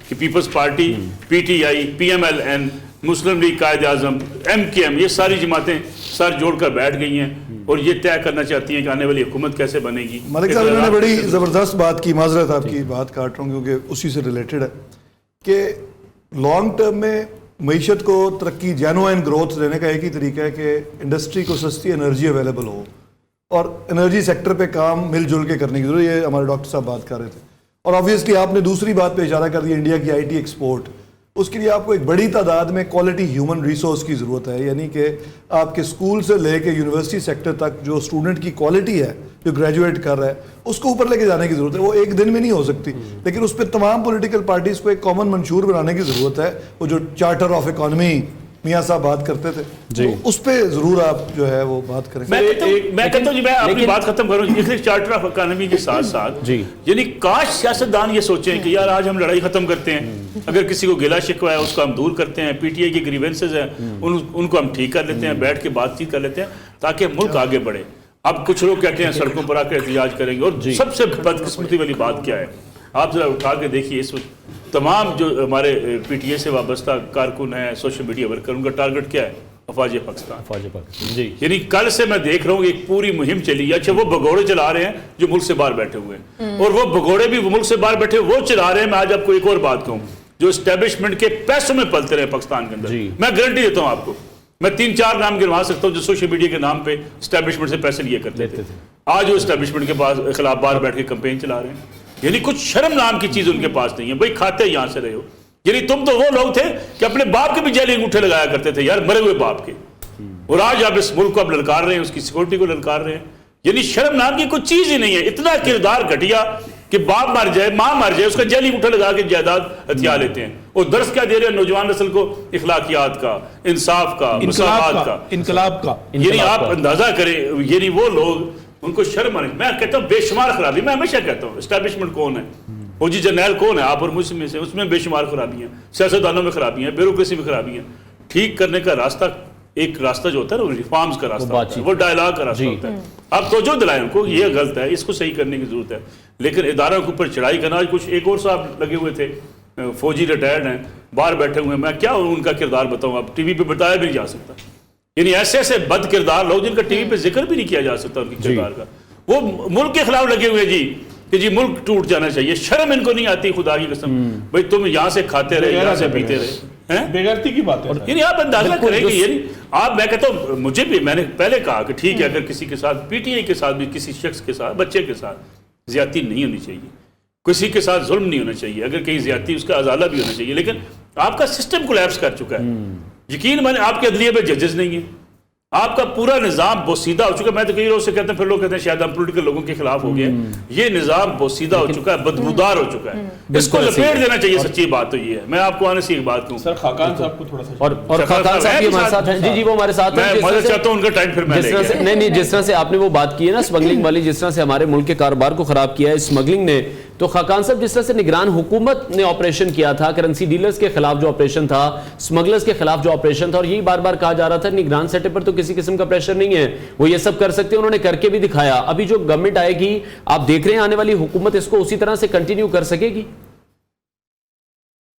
کہ پیپلز پارٹی، پی ٹی آئی، پی ایم ایل این، مسلم لیگ قائد اعظم، ایم کے ایم، یہ ساری جماعتیں سر جوڑ کر بیٹھ گئی ہیں اور یہ طے کرنا چاہتی ہیں کہ آنے والی حکومت کیسے بنے گی۔ ملک صاحب انہوں نے بڑی زبردست بات کی، معذرت آپ کی بات کاٹ رہا ہوں کیونکہ اسی سے ریلیٹڈ ہے، کہ لانگ ٹرم میں معیشت کو ترقی، جینوئن گروتھ دینے کا ایک ہی طریقہ ہے کہ انڈسٹری کو سستی انرجی اویلیبل ہو، اور انرجی سیکٹر پہ کام مل جل کے کرنے کی ضرورت ہے۔ یہ ہمارے ڈاکٹر صاحب بات کر رہے تھے، اور آبویسلی آپ نے دوسری بات پہ اشارہ کر دیا، انڈیا کی آئی ٹی ایکسپورٹ، اس کے لیے آپ کو ایک بڑی تعداد میں کوالٹی ہیومن ریسورس کی ضرورت ہے، یعنی کہ آپ کے اسکول سے لے کے یونیورسٹی سیکٹر تک جو اسٹوڈنٹ کی کوالٹی ہے جو گریجویٹ کر رہا ہے اس کو اوپر لے کے جانے کی ضرورت ہے۔ وہ ایک دن میں نہیں ہو سکتی، لیکن اس پہ تمام پولیٹیکل پارٹیز کو ایک کامن منشور بنانے کی ضرورت ہے۔ وہ جو چارٹر آف اکانومی میاں صاحب بات کرتے تھے جی اس پہ ضرور آپ جو ہے وہ بات کریں. میں کہتا ہوں جی میں اپنی بات ختم کروں اس لیے چارٹر آف اکانومی کے ساتھ ساتھ جی یعنی کاش سیاستدان یہ سوچیں کہ یار آج ہم لڑائی ختم کرتے ہیں, اگر کسی کو گلا شکوہ ہے اس کو ہم دور کرتے ہیں, پی ٹی آئی کی گریونسز ہیں ان کو ہم ٹھیک کر لیتے ہیں, بیٹھ کے بات چیت کر لیتے ہیں تاکہ ملک آگے بڑھے. اب کچھ لوگ کہتے ہیں سڑکوں پر آ کے احتجاج کریں گے, اور سب سے بدقسمتی والی بات کیا ہے آپ ذرا اٹھا کے دیکھیے اس وقت تمام جو ہمارے پی ٹی اے سے وابستہ کارکن ہیں, سوشل میڈیا ورکر, ان کا ٹارگٹ کیا ہے؟ افواج پاکستان. جی یعنی کل سے میں دیکھ رہا ہوں ایک پوری مہم چلی ہے. اچھا وہ بگوڑے چلا رہے ہیں جو ملک سے باہر بیٹھے ہوئے ہیں, اور وہ بگوڑے بھی ملک سے باہر بیٹھے وہ چلا رہے ہیں. میں آج آپ کو ایک اور بات کہوں, جو اسٹیبلشمنٹ کے پیسوں میں پلتے رہے پاکستان کے اندر, میں گارنٹی دیتا ہوں آپ کو, میں 3-4 نام گنوا سکتا ہوں جو سوشل میڈیا کے نام پہ اسٹیبلشمنٹ سے پیسے لیے کرتے تھے. آج وہ اسٹیبلشمنٹ کے خلاف باہر بیٹھ کے کمپین چلا رہے ہیں. یعنی کچھ شرم نام کی چیز ان کے پاس نہیں ہے. بھائی کھاتے یہاں سے رہے ہو, یعنی تم تو وہ لوگ تھے کہ اپنے باپ کے بھی جیلی انگوٹھے لگایا کرتے تھے یار, مرے ہوئے باپ کے, اور آج آپ اس ملک کو اب للکار رہے ہیں, اس کی سیکورٹی کو للکار رہے ہیں. یعنی شرم نام کی کوئی چیز ہی نہیں ہے. اتنا کردار گھٹیا کہ باپ مر جائے, ماں مر جائے, اس کا جیلی انگوٹھا لگا کے جائیداد ہتھیا لیتے ہیں. اور درس کیا دے رہے ہیں نوجوان نسل کو؟ اخلاقیات کا, انصاف کا, مساوات کا, انقلاب کا. یعنی آپ اندازہ کریں, یعنی وہ لوگ ان کو شرم آنے. میں کہتا ہوں بے شمار خرابی, میں ہمیشہ کہتا ہوں اسٹیبلشمنٹ کون ہے, فوجی جرنیل کون ہے, آپ اور مجھ میں سے, اس میں بے شمار خرابی ہیں, سیاستدانوں میں خرابی ہیں, بیوروکریسی میں خرابی ہیں. ٹھیک کرنے کا راستہ, ایک راستہ جو ہوتا ہے وہ ریفارمز کا راستہ ہوتا ہے, وہ ڈائلاگ کا راستہ ہوتا ہے. آپ توجہ دلائیں ان کو, یہ غلط ہے, اس کو صحیح کرنے کی ضرورت ہے. لیکن اداروں کے اوپر چڑھائی کرنا, آج کچھ ایک اور صاحب لگے ہوئے تھے فوجی ریٹائرڈ ہیں, باہر بیٹھے ہوئے ہیں, میں کیا ان کا کردار بتاؤں, اب ٹی وی پہ بتایا بھی نہیں جا سکتا. یعنی ایسے ایسے بد کردار لوگ جن کا ٹی وی پہ ذکر بھی نہیں کیا جا سکتا ان کے کردار کا, وہ ملک کے خلاف لگے ہوئے جی کہ جی ملک ٹوٹ جانا چاہیے. شرم ان کو نہیں آتی خدا کی قسم. بھائی تم یہاں سے کھاتے رہے, یہاں سے پیتے رہے, بےغیرتی کی بات ہے. یعنی آپ اندازہ کریں کہ یعنی آپ, میں کہتا ہوں مجھے بھی, میں نے پہلے کہا کہ ٹھیک ہے اگر کسی کے ساتھ پی ٹی آئی کے ساتھ بھی کسی شخص کے ساتھ, بچے کے ساتھ زیادتی نہیں ہونی چاہیے, کسی کے ساتھ ظلم نہیں ہونا چاہیے, اگر کہیں زیادتی اس کا ازالہ بھی ہونا چاہیے. لیکن آپ کا سسٹم کولیپس کر چکا ہے. یقین مانے آپ کے عدلیہ پہ ججز نہیں ہیں, آپ کا پورا نظام بوسیدہ ہو چکا ہے. میں تو کئی لوگ سے کہتے ہیں, پھر لوگ کہتے ہیں شاید ہم پولیٹیکل لوگوں کے خلاف ہو گئے. یہ نظام بوسیدہ ہو چکا ہے, بدبودار ہو چکا ہے, اس کو لپیٹ دینا چاہیے. سچی بات تو یہ ہے. میں آپ کو آنے سے ایک بات کہوں, سر خاقان صاحب کو تھوڑا سا, اور خاقان صاحب بھی ہمارے ساتھ ہیں. جی وہ ہمارے ساتھ ہیں. میں مدد چاہتا ہوں ان کا ٹائم پھر میں لے گیا. نہیں جس طرح سے آپ نے وہ بات کی ہے نا اسمگلنگ والی, جس طرح سے ہمارے ملک کے کاروبار کو خراب کیا ہے اسمگلنگ نے, تو خاقان صاحب جس طرح سے نگران حکومت نے آپریشن کیا تھا, کرنسی ڈیلرز کے خلاف جو آپریشن تھا, اسمگلرز کے خلاف جو آپریشن تھا, اور یہی بار بار کہا جا رہا تھا نگران سیٹ اپ پر تو کسی قسم کا پریشر نہیں ہے, وہ یہ سب کر سکتے ہیں, انہوں نے کر کے بھی دکھایا. ابھی جو گورنمنٹ آئے گی آپ دیکھ رہے ہیں آنے والی حکومت اس کو اسی طرح سے کنٹینیو کر سکے گی؟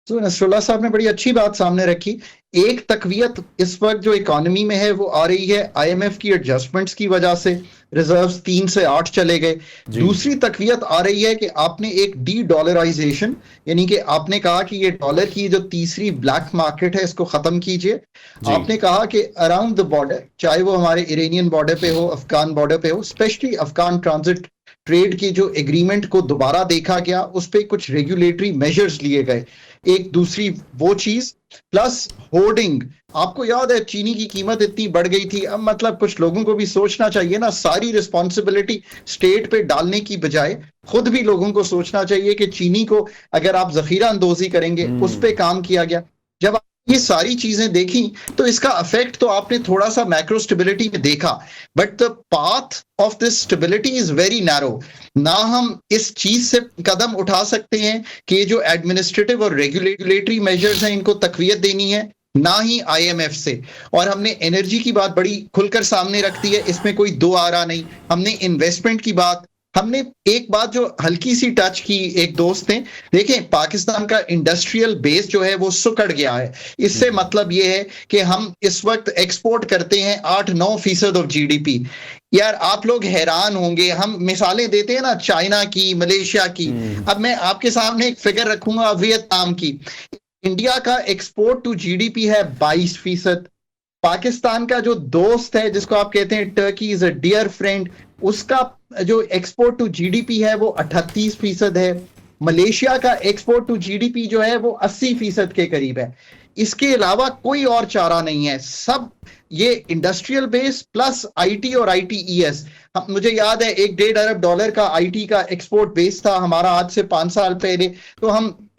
تو نصر اللہ صاحب نے بڑی اچھی بات سامنے رکھی. ایک تقویت اس وقت جو اکانومی میں ہے وہ آ رہی ہے آئی ایم ایف کی ایڈجسٹمنٹس کی وجہ سے, ریزروز 3 سے 8 چلے گئے. دوسری تقویت آ رہی ہے کہ آپ نے ایک ڈی ڈالرائزیشن, یعنی کہ آپ نے کہا کہ یہ ڈالر کی جو تیسری بلیک مارکیٹ ہے اس کو ختم کیجئے. آپ نے کہا کہ اراؤنڈ دا بارڈر, چاہے وہ ہمارے ایرانین بارڈر پہ ہو, افغان بارڈر پہ ہو, اسپیشلی افغان ٹرانزٹ ٹریڈ کی جو ایگریمنٹ کو دوبارہ دیکھا گیا, اس پہ کچھ ریگولیٹری میجرز لیے گئے. ایک دوسری وہ چیز, پلس ہورڈنگ. آپ کو یاد ہے چینی کی قیمت اتنی بڑھ گئی تھی, اب مطلب کچھ لوگوں کو بھی سوچنا چاہیے نا, ساری رسپانسبلٹی اسٹیٹ پہ ڈالنے کی بجائے خود بھی لوگوں کو سوچنا چاہیے کہ چینی کو اگر آپ ذخیرہ اندوزی کریں گے, اس پہ کام کیا گیا. جب آپ یہ ساری چیزیں دیکھیں تو اس کا افیکٹ تو آپ نے تھوڑا سا میکرو اسٹیبلٹی میں دیکھا, but the path of this stability is very narrow. نہ ہم اس چیز سے قدم اٹھا سکتے ہیں کہ جو ایڈمنسٹریٹو اور ریگولیٹری میجرز ہیں ان کو تقویت دینی ہے, نہ ہی آئی ایم ایف سے. اور ہم نے انرجی کی بات بڑی کھل کر سامنے رکھ دی ہے, اس میں کوئی دو آرا نہیں. ہم نے انویسٹمنٹ کی بات, ہم نے ایک بات جو ہلکی سی ٹچ کی, ایک دوست نے, دیکھیں پاکستان کا انڈسٹریل بیس جو ہے وہ سکڑ گیا ہے. اس سے مطلب یہ ہے کہ ہم اس وقت ایکسپورٹ کرتے ہیں 8-9% آف جی ڈی پی. یار آپ لوگ حیران ہوں گے, ہم مثالیں دیتے ہیں نا چائنا کی, ملیشیا کی. اب میں آپ کے سامنے ایک فگر رکھوں گا ویتنام کی. انڈیا کا export to G D P ہے 22%. پاکستان کا جو دوست ہے جس کو آپ کہتے ہیں Turkey is a dear friend, اس کا جو export to G D P ہے وہ 38% ہے. ملیشیا کا export to G D P جو ہے وہ 80% کے قریب ہے. اس کے علاوہ کوئی اور چارہ نہیں ہے. سب یہ industrial base plus I T اور آئی ٹی ای ایس. مجھے یاد ہے $1.5 ارب کا آئی ٹی کا ایکسپورٹ بیس تھا ہمارا آج سے 5 سال پہلے, تو ہم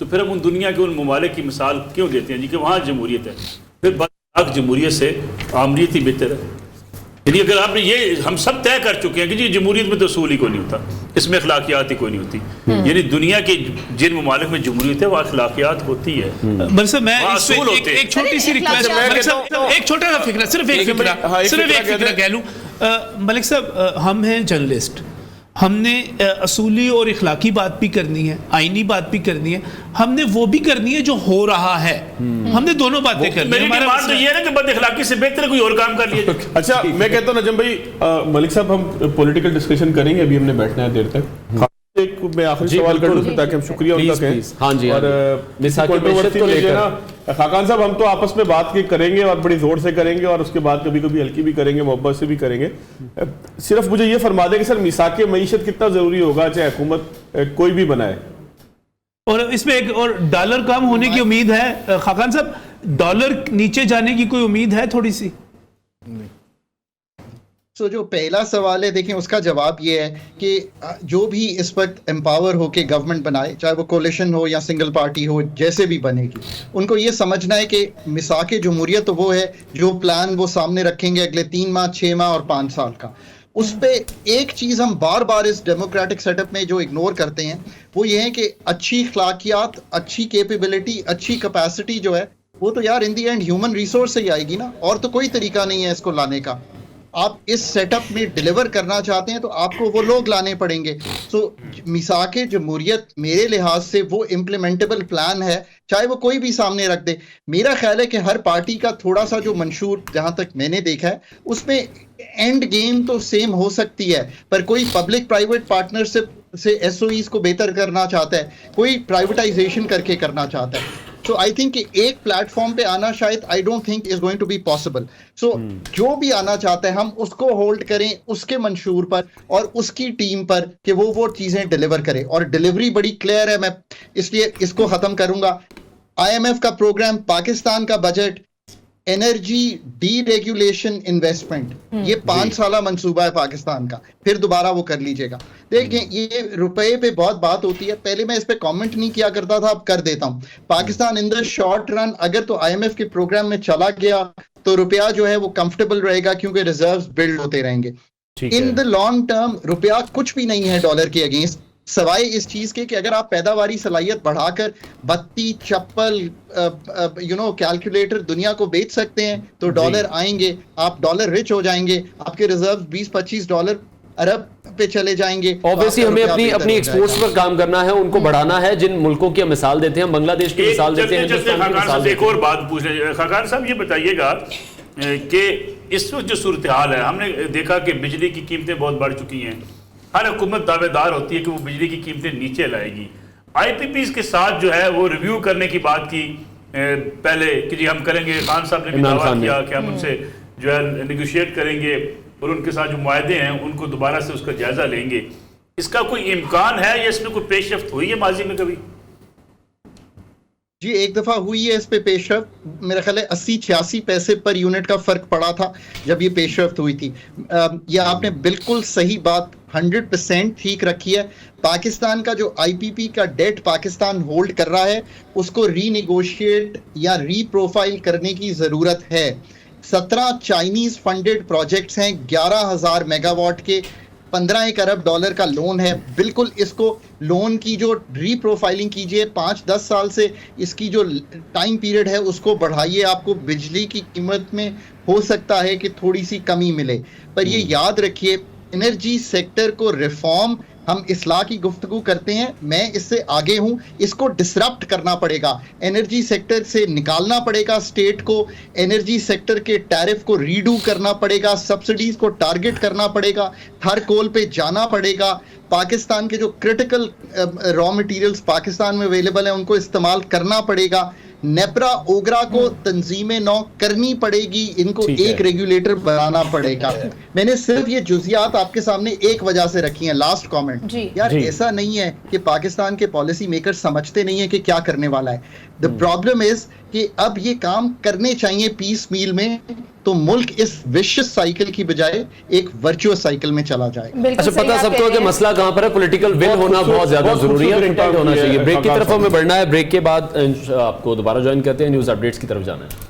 تو پھر ہم ان دنیا کے ان ممالک کی مثال کیوں دیتے ہیں جی کہ وہاں جمہوریت ہے؟ پھر برعکس جمہوریت سے آمریت ہی بہتر ہے. یعنی اگر آپ نے یہ ہم سب طے کر چکے ہیں کہ جی جمہوریت میں تو اصول ہی کوئی نہیں ہوتا, اس میں اخلاقیات ہی کوئی نہیں ہوتی. یعنی دنیا کے جن ممالک میں جمہوریت ہے وہ اخلاقیات ہوتی ہے. مرسا میں ایک چھوٹی سی ریکویسٹ, ایک چھوٹا سا فکرہ, صرف ایک فکرہ کہہ لوں. ملک صاحب, ہم ہیں جرنلسٹ, ہم نے اصولی اور اخلاقی بات بھی کرنی ہے, آئینی بات بھی کرنی ہے, ہم نے وہ بھی کرنی ہے جو ہو رہا ہے. ہم نے دونوں باتیں کرنی ہیں. میری بات تو یہ ہے کہ بد اخلاقی سے بہتر کوئی اور کام کر لیا. اچھا میں کہتا ہوں نجم بھائی, ملک صاحب ہم پولیٹیکل ڈسکشن کریں گے, ابھی ہم نے بیٹھنا ہے دیر تک. ایک میں آخری سوال کر لوں تاکہ ہم شکریہ ان کا کہیں. ہاں جی, اور کنٹروورسی میں جو ہے نا خاقان صاحب, ہم تو آپس میں بات کریں گے اور بڑی زور سے کریں گے, اور اس کے بعد کبھی کبھی ہلکی بھی کریں گے, محبت سے بھی کریں گے. صرف مجھے یہ فرما دیں کہ سر میثاق معیشت کتنا ضروری ہوگا چاہے حکومت کوئی بھی بنائے, اور اس میں ایک اور ڈالر کم ہونے کی امید ہے خاقان صاحب, ڈالر نیچے جانے کی کوئی امید ہے تھوڑی سی؟ جو پہلا سوال ہے دیکھیں, اس کا جواب یہ ہے کہ جو بھی اس وقت امپاور ہو کے گورنمنٹ بنائے, چاہے وہ کولیشن ہو یا سنگل پارٹی ہو, جیسے بھی بنے گی, ان کو یہ سمجھنا ہے کہ میثاق جمہوریت تو وہ ہے جو پلان وہ سامنے رکھیں گے اگلے 3 ماہ 6 ماہ اور 5 سال کا. اس پہ ایک چیز ہم بار بار اس ڈیموکریٹک سیٹ اپ میں جو اگنور کرتے ہیں وہ یہ ہے کہ اچھی اخلاقیات, اچھی کیپیبلٹی, اچھی کیپیسٹی جو ہے وہ تو یار ان دی اینڈ ہیومن ریسورس سے ہی آئے گی نا, اور تو کوئی طریقہ نہیں ہے اس کو لانے کا. آپ اس سیٹ اپ میں ڈیلیور کرنا چاہتے ہیں تو آپ کو وہ لوگ لانے پڑیں گے. سو میثاق جمہوریت میرے لحاظ سے وہ امپلیمنٹیبل پلان ہے, چاہے وہ کوئی بھی سامنے رکھ دے. میرا خیال ہے کہ ہر پارٹی کا تھوڑا سا جو منشور, جہاں تک میں نے دیکھا ہے, اس میں اینڈ گیم تو سیم ہو سکتی ہے, پر کوئی پبلک پرائیویٹ پارٹنرشپ سے ایس او ایز کو بہتر کرنا چاہتا ہے, کوئی پرائیویٹائزیشن کر کے کرنا چاہتا ہے. سو آئی تھنک کہ ایک پلیٹ فارم پہ آنا شاید I don't think is going to be possible. So جو بھی آنا چاہتا ہے ہم اس کو ہولڈ کریں اس کے منشور پر اور اس کی ٹیم پر کہ وہ چیزیں ڈیلیور کرے, اور ڈیلیوری بڑی کلیئر ہے. میں اس لیے اس کو ختم کروں گا. آئی ایم ایف کا پروگرام, پاکستان کا budget, energy D regulation investment, یہ 5 سالہ منصوبہ ہے پاکستان کا, پھر دوبارہ وہ کر لیجئے گا. دیکھیں یہ روپے پہ بہت بات ہوتی ہے, پہلے میں اس پہ کامنٹ نہیں کیا کرتا تھا, اب کر دیتا ہوں. پاکستان ان دا شارٹ رن اگر تو آئی ایم ایف کے پروگرام میں چلا گیا تو روپیہ جو ہے وہ کمفرٹیبل رہے گا, کیونکہ ریزروز بلڈ ہوتے رہیں گے. ان دا لانگ ٹرم روپیہ کچھ بھی نہیں ہے ڈالر کے اگینسٹ, سوائے اس چیز کے کہ اگر آپ پیداواری صلاحیت بڑھا کر بتی, چپل, کیلکولیٹر دنیا کو بیچ سکتے ہیں تو ڈالر آئیں گے, آپ ڈالر رچ ہو جائیں گے, آپ کے ریزرو $20-25 ارب پہ چلے جائیں گے. اوبویسلی ہمیں اپنی ایکسپورٹس پر کام کرنا ہے, ان کو بڑھانا ہے. جن ملکوں کی ہم مثال دیتے ہیں, بنگلہ دیش کی مثال دیتے ہیں, ہندوستان کی مثال دیتے ہیں. ایک اور بات پوچھ رہے ہیں خاقان صاحب, یہ بتائیے گا کہ اس وقت جو صورتحال ہے, ہم نے دیکھا کہ بجلی کی قیمتیں بہت بڑھ چکی ہیں. ہر حکومت دعوے دار ہوتی ہے کہ وہ بجلی کی قیمتیں نیچے لائے گی. آئی پی پیز کے ساتھ جو ہے وہ ریویو کرنے کی بات کی پہلے کہ جی ہم کریں گے. خان صاحب نے بھی دعویٰ کیا کہ ہم ان سے جو ہے نیگوشیٹ کریں گے اور ان کے ساتھ جو معاہدے ہیں ان کو دوبارہ سے اس کا جائزہ لیں گے. اس کا کوئی امکان ہے یا اس میں کوئی پیش رفت ہوئی ہے ماضی میں کبھی؟ جی ایک دفعہ ہوئی ہے اس پہ پیش رفت, میرا خیال ہے 80-86 پیسے پر یونٹ کا فرق پڑا تھا جب یہ پیش رفت ہوئی تھی. یہ آپ نے بالکل صحیح بات 100% ٹھیک رکھی ہے. پاکستان کا جو آئی پی پی کا ڈیٹ پاکستان ہولڈ کر رہا ہے اس کو ری نیگوشیٹ یا ری پروفائل کرنے کی ضرورت ہے. 17 چائنیز فنڈڈ پروجیکٹس ہیں, 11,000 میگا واٹ کے, 15 ارب ڈالر کا لون ہے. بالکل اس کو لون کی جو ری پروفائلنگ کیجئے, 5-10 سال سے اس کی جو ٹائم پیریڈ ہے اس کو بڑھائیے. آپ کو بجلی کی قیمت میں ہو سکتا ہے کہ تھوڑی سی کمی ملے, پر یہ یاد رکھیے انرجی سیکٹر کو ریفارم, ہم اصلاح کی گفتگو کرتے ہیں, میں اس سے آگے ہوں. اس کو ڈسرپٹ کرنا پڑے گا, انرجی سیکٹر سے نکالنا پڑے گا اسٹیٹ کو, انرجی سیکٹر کے ٹیرف کو ریڈو کرنا پڑے گا, سبسڈیز کو ٹارگٹ کرنا پڑے گا, ہر کول پہ جانا پڑے گا. پاکستان کے جو کرٹیکل را مٹیریلز پاکستان میں اویلیبل ہیں ان کو استعمال کرنا پڑے گا. نیپرا اوگرا کو تنظیم نو کرنی پڑے گی, ان کو ایک ریگولیٹر بنانا پڑے گا. میں نے صرف یہ جزیات آپ کے سامنے ایک وجہ سے رکھی ہیں. لاسٹ کامنٹ, یار ایسا نہیں ہے کہ پاکستان کے پالیسی میکر سمجھتے نہیں ہیں کہ کیا کرنے والا ہے. The problem is کہ اب یہ کام کرنے چاہیے پیس میل میں تو ملک اس وشس سائیکل کی بجائے ایک ورچوس سائیکل میں چلا جائے گا. اچھا پتہ سب کو کہ مسئلہ کہاں پر ہے, پولیٹیکل ول ہونا بہت زیادہ ضروری ہے اور انٹینٹ ہونا چاہیے. بریک کی طرف ہمیں بڑھنا ہے, بریک کے بعد آپ کو دوبارہ جوائن کرتے ہیں, نیوز اپڈیٹس کی طرف جانا ہے.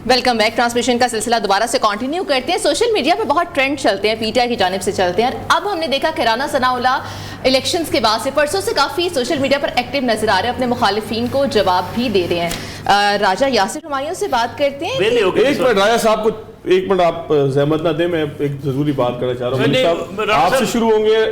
Welcome back. ٹرانسمیشن کا سلسلہ دوبارہ سے کنٹینیو کرتے ہیں. سوشل میڈیا پہ بہت ٹرینڈ چلتے ہیں, پی ٹی آئی کی جانب سے چلتے ہیں. اب ہم نے دیکھا کہ رانا ثناء اللہ الیکشنز کے بعد سے پرسوں سے کافی سوشل میڈیا پر ایکٹیو نظر آ رہے ہیں, اپنے مخالفین کو جواب بھی دے رہے ہیں. راجہ یاسر ہمایوں سے بات کرتے ہیں. ایک منٹ راجہ صاحب کو, ایک منٹ آپ زحمت نہ دیں, میں ایک ضروری بات کرنا چاہ رہا ہوں. ملک صاحب آپ سے شروع ہوں گے.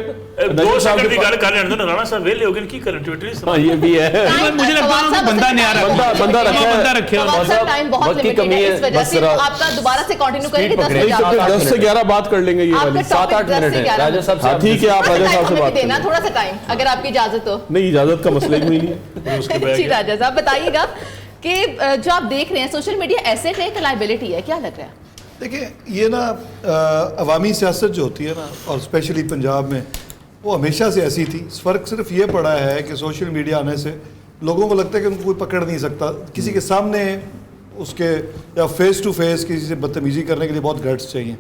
2 سیکنڈ کی گل کر رہے ہیں رانا صاحب ویلے ہو گئے, کی کریں ٹویٹر. ہاں یہ بھی ہے, مجھے لگتا ہے بندہ نہیں آ رہا, بندہ رکھا ہے. ٹائم بہت لمیٹڈ ہے, اس وجہ سے آپ کا دوبارہ سے کنٹینیو کریں گے. 10 سے 11 بات کر لیں گے, یہ والی 7-8 منٹ ہے. راجہ صاحب سے ٹھیک ہے, آپ راجہ صاحب سے بات دینا تھوڑا سا ٹائم اگر آپ کی اجازت ہو. نہیں, اجازت کا مسئلہ ہی نہیں. جی راجہ صاحب بتائیے گا کہ جو آپ دیکھ رہے ہیں سوشل میڈیا ایسیٹ ہے کہ لائبلٹی ہے, کیا لگ رہا ہے؟ دیکھیں یہ نا عوامی سیاست جو ہوتی ہے نا, اور اسپیشلی پنجاب میں, وہ ہمیشہ سے ایسی تھی. فرق صرف یہ پڑا ہے کہ سوشل میڈیا آنے سے لوگوں کو لگتا ہے کہ ان کو کوئی پکڑ نہیں سکتا. کسی کے سامنے اس کے یا فیس ٹو فیس کسی سے بدتمیزی کرنے کے لیے بہت گٹس چاہیے.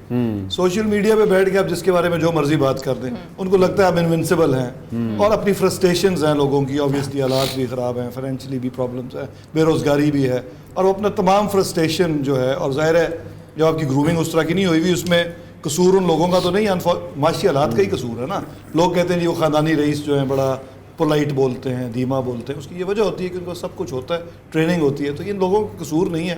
سوشل میڈیا پہ بیٹھ کے آپ جس کے بارے میں جو مرضی بات کر دیں, ان کو لگتا ہے آپ انونسیبل ہیں. اور اپنی فرسٹریشنز ہیں لوگوں کی, اوبیسلی حالات بھی خراب ہیں, فائنینشلی بھی پرابلمس ہیں, بے روزگاری بھی ہے, اور وہ اپنا تمام فرسٹریشن جو ہے, اور ظاہر ہے جو آپ کی گرومنگ اس طرح کی نہیں ہوئی ہوئی, اس میں قصور ان لوگوں کا تو نہیں, معاشی حالات کا ہی قصور ہے نا. لوگ کہتے ہیں جی وہ خاندانی رئیس جو ہیں بڑا پولائٹ بولتے ہیں, دھیما بولتے ہیں. اس کی یہ وجہ ہوتی ہے کہ ان کو سب کچھ ہوتا ہے, ٹریننگ ہوتی ہے. تو یہ ان لوگوں کا قصور نہیں ہے,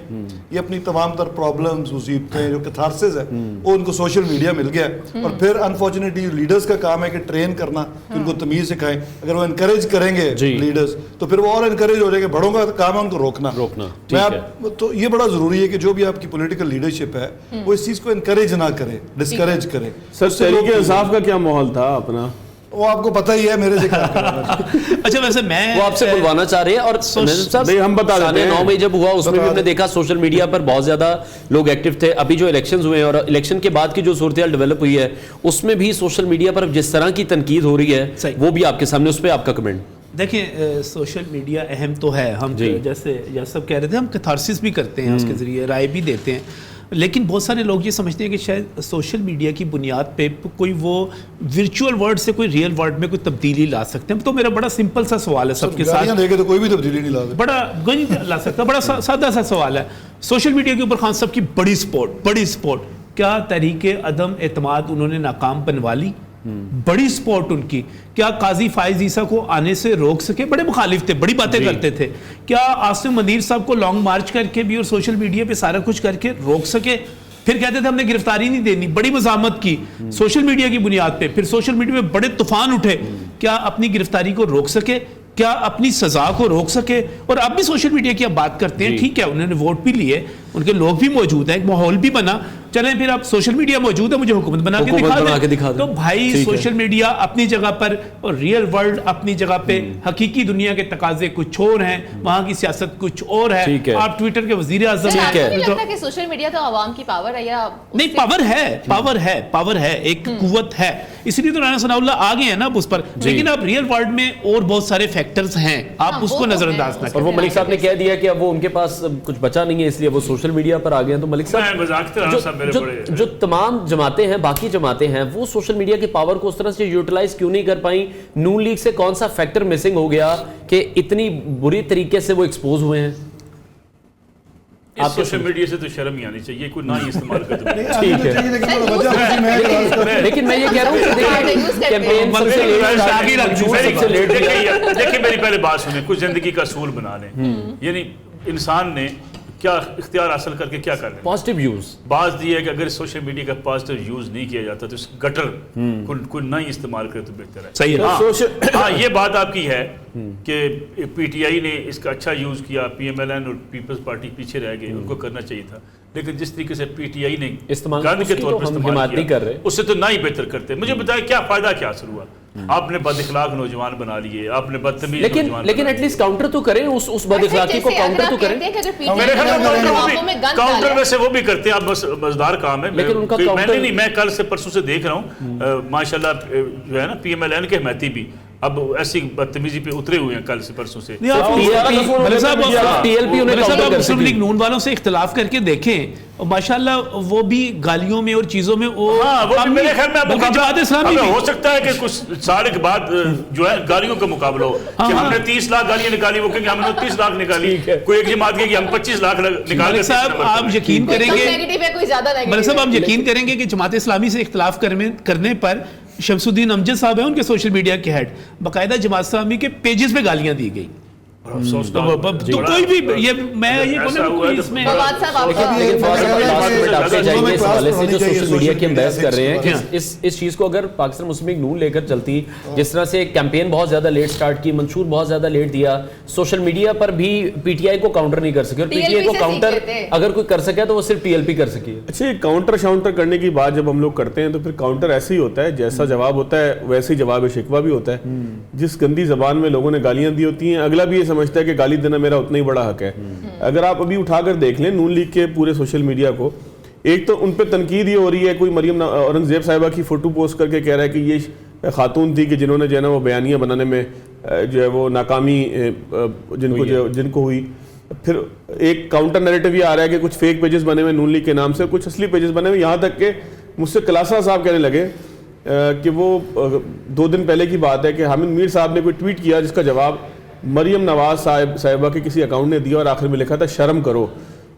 یہ اپنی تمام تر پرابلمز, مصیبتیں, جو کیتھارسس ہے وہ ان کو سوشل میڈیا مل گیا ہے. اور پھر انفارچونیٹلی لیڈرز کا کام ہے کہ ٹرین کرنا, کہ ان کو تمیز سکھائیں. اگر وہ انکریج کریں گے لیڈرز تو پھر وہ اور انکریج ہو جائیں گے. بڑوں کا کام ہے ان کو روکنا. تو یہ بڑا ضروری ہے کہ جو بھی آپ کی پولیٹیکل لیڈرشپ ہے وہ اس چیز کو انکریج نہ کرے, ڈسکریج کرے. سر تحریک انصاف کا کیا ماحول تھا اپنا, وہ آپ کو پتہ ہی ہے میرے سے کیا کرنا. اچھا ویسے میں وہ آپ سے بلوانا چاہ رہے ہیں. اور ہم بتا دیتے ہیں 9 مئی جب ہوا اس میں بھی ہم نے دیکھا سوشل میڈیا پر بہت زیادہ لوگ ایکٹیو تھے. ابھی جو الیکشنز ہوئے ہیں اور الیکشن کے بعد کی جو صورتحال ڈیولپ ہوئی ہے اس میں بھی سوشل میڈیا پر جس طرح کی تنقید ہو رہی ہے وہ بھی آپ کے سامنے, اس پہ آپ کا کمنٹ. دیکھیں سوشل میڈیا اہم تو ہے, ہم جیسے سب کہہ رہے تھے, ہم کیتھارسس بھی کرتے ہیں اس کے ذریعے, رائے بھی دیتے ہیں. لیکن بہت سارے لوگ یہ سمجھتے ہیں کہ شاید سوشل میڈیا کی بنیاد پہ کوئی وہ ورچوئل ورلڈ سے کوئی ریئل ورلڈ میں کوئی تبدیلی لا سکتے ہیں. تو میرا بڑا سمپل سا سوال ہے سب کے ساتھ, دیکھے تو کوئی بھی تبدیلی نہیں لا سکتا, بڑا لا سکتا, بڑا سادہ سا سوال ہے. سوشل میڈیا کے اوپر خان صاحب کی بڑی سپورٹ, کیا تحریک عدم اعتماد انہوں نے ناکام بنوا لی؟ بڑی سپورٹ ان کی. کیا قاضی فائز عیسیٰ کو آنے سے روک سکے؟ بڑے مخالف تھے, بڑی باتیں کرتے تھے. کیا عاصم منیر صاحب کو لانگ مارچ کر کے بھی اور سوشل میڈیا پہ سارا کچھ کر کے روک سکے؟ پھر کہتے تھے ہم نے گرفتاری نہیں دینی, بڑی مزاحمت کی سوشل میڈیا کی بنیاد پہ. پھر سوشل میڈیا پہ بڑے طوفان اٹھے, کیا اپنی گرفتاری کو روک سکے؟ کیا اپنی سزا کو روک سکے؟ اور اب بھی سوشل میڈیا کی اب بات کرتے ہیں, ٹھیک ہے انہوں نے ووٹ بھی لیے, ان کے لوگ بھی موجود ہیں, ایک ماحول بھی بنا, چلیں پھر اب سوشل میڈیا موجود ہے, مجھے حکومت بنا کے دکھا دیں. تو بھائی سوشل میڈیا اپنی جگہ پر اور ریئل ورلڈ اپنی جگہ پہ, حقیقی دنیا کے تقاضے کچھ اور ہیں, وہاں کی سیاست کچھ اور ہے. آپ ٹویٹر کے وزیر اعظم کہ سوشل میڈیا تو عوام کی پاور ہے یا نہیں؟ پاور ہے, ایک قوت ہے, اس لیے تو رانا ثناء اللہ آ گئے ہیں نا اس پر. لیکن اب ریئل ورلڈ میں اور بہت سارے فیکٹرز ہیں, آپ اس کو نظر انداز نہ کریں. اور وہ ملک صاحب نے کہہ دیا کہ اب وہ ان کے پاس کچھ بچا نہیں ہے, اس لیے وہ سوشل میڈیا پر آ گئے ہیں. تو ملک صاحب جو تمام جماعتیں ہیں, باقی جماعتیں ہیں, وہ سوشل میڈیا کی پاور کو اس طرح سے یوٹیلائز کیوں نہیں کر پائیں؟ نون لیگ سے کون سا فیکٹر مسنگ ہو گیا کہ اتنی بری طریقے سے وہ ایکسپوز ہوئے ہیں؟ آپ سوشل میڈیا سے تو شرم ہی آنی چاہیے, کوئی نہ ہی استعمال کر دیں. ٹھیک ہے, لیکن میں یہ کہہ رہا ہوں دیکھیں میری پہلے بات سنیں, کچھ زندگی کا اصول بنا لیں. یعنی انسان نے کیا اختیار حاصل کر کے کیا کر لیں؟ Positive use. بات یہ ہے کہ اگر سوشل میڈیا کا پازیٹیو یوز نہیں کیا جاتا تو اس گٹر کوئی نہ ہی استعمال کرے تو بہتر ہے. صحیح ہے. ہاں یہ بات آپ کی ہے کہ پی ٹی آئی نے اس کا اچھا یوز کیا, پی ایم ایل این اور پیپلز پارٹی پیچھے رہ گئے, ان کو کرنا چاہیے تھا. لیکن جس طریقے سے پی ٹی آئی نے استعمال گند کے اس کی طور تو پر ہم استعمال حمایت نہیں کیا کر رہے۔ اس سے تو نہ ہی بہتر کرتے۔ مجھے بتائیں کیا فائدہ کیا حاصل ہوا؟ آپ نے بد اخلاق نوجوان بنا لیے، آپ نے بدتمیز نوجوان لیکن ایٹ لیسٹ کاؤنٹر تو کریں اس بد اخلاقی کو، کاؤنٹر تو کریں۔ میرے خیال میں کاؤنٹر ویسے وہ بھی کرتے ہیں، آپ بس مزدار کام ہے، لیکن ان کا میں نہیں، میں کل سے پرسوں سے دیکھ رہا ہوں ماشاءاللہ جو ہے نا پی ایم ایل این کے حمایتی بھی اب ایسی بدتمیزی پہ اترے ہوئے ہیں کل سے پرسوں سے۔ مسلم لیگ نون والوں سے اختلاف کر کے دیکھیں ماشاءاللہ وہ بھی گالیوں میں اور چیزوں میں میرے خیال میں جماعت اسلامی ہو سکتا ہے کہ کچھ سال کے بعد جو ہے گالیوں کا مقابلہ ہو کہ ہم نے 30 لاکھ گالیاں نکالی، وہ کہ ہم نے 30 لاکھ نکالی، کوئی ایک جماعت کہ ہم 25 لاکھ نکال کے۔ صاحب آپ یقین کریں گے، ملک صاحب آپ یقین کریں گے کہ جماعت اسلامی سے اختلاف کرنے پر شمس الدین امجد صاحب ہیں ان کے سوشل میڈیا کے ہیڈ، باقاعدہ جماعت اسلامی کے پیجز پہ گالیاں دی گئی۔ تو کوئی بھی یہ میں یہ کوئی اس میں اس حوالے سے جو سوشل میڈیا کی ہم بحث کر رہے ہیں اس چیز کو اگر پاکستان مسلم لیگ نون لے کر چلتی، جس طرح سے کیمپین بہت زیادہ لیٹ سٹارٹ کی، منشور بہت زیادہ لیٹ دیا، سوشل میڈیا پر بھی پی ٹی آئی کو کاؤنٹر نہیں کر سکے، اور پی ٹی آئی کو کاؤنٹر اگر کوئی کر سکے تو وہ صرف ٹی ایل پی کر سکی۔ اچھا یہ کاؤنٹر شاؤنٹر کرنے کی بات جب ہم لوگ کرتے ہیں تو پھر کاؤنٹر ایسے ہی ہوتا ہے، جیسا جواب ہوتا ہے ویسے ہی جواب شکوہ بھی ہوتا ہے۔ جس گندی زبان میں لوگوں نے گالیاں دی ہوتی ہیں، اگلا بھی یہ سمجھتا ہے کہ گالی دینا میرا اتنا ہی بڑا حق ہے۔ اگر آپ ابھی اٹھا کر دیکھ لیں نون لیگ کے پورے سوشل میڈیا کو، ایک تو ان پہ تنقید یہ ہو رہی ہے، کوئی مریم اورنگزیب صاحبہ کی فوٹو پوسٹ کر کے کہہ رہا ہے کہ یہ خاتون تھی کہ جنہوں نے جو ہے نا وہ بیانیاں بنانے میں جو ہے وہ ناکامی جن کو ہوئی۔ پھر ایک کاؤنٹر نیریٹو یہ آ رہا ہے کہ کچھ فیک پیجز بنے ہوئے نون لیگ کے نام سے، کچھ اصلی پیجز بنے ہوئے، یہاں تک کہ مجھ سے کلاسرا صاحب کہنے لگے کہ وہ 2 دن پہلے کی بات ہے کہ حامد میر صاحب نے کوئی ٹویٹ کیا جس کا جواب مریم نواز صاحبہ کے کسی اکاؤنٹ نے دیا اور آخر میں لکھا تھا شرم کرو۔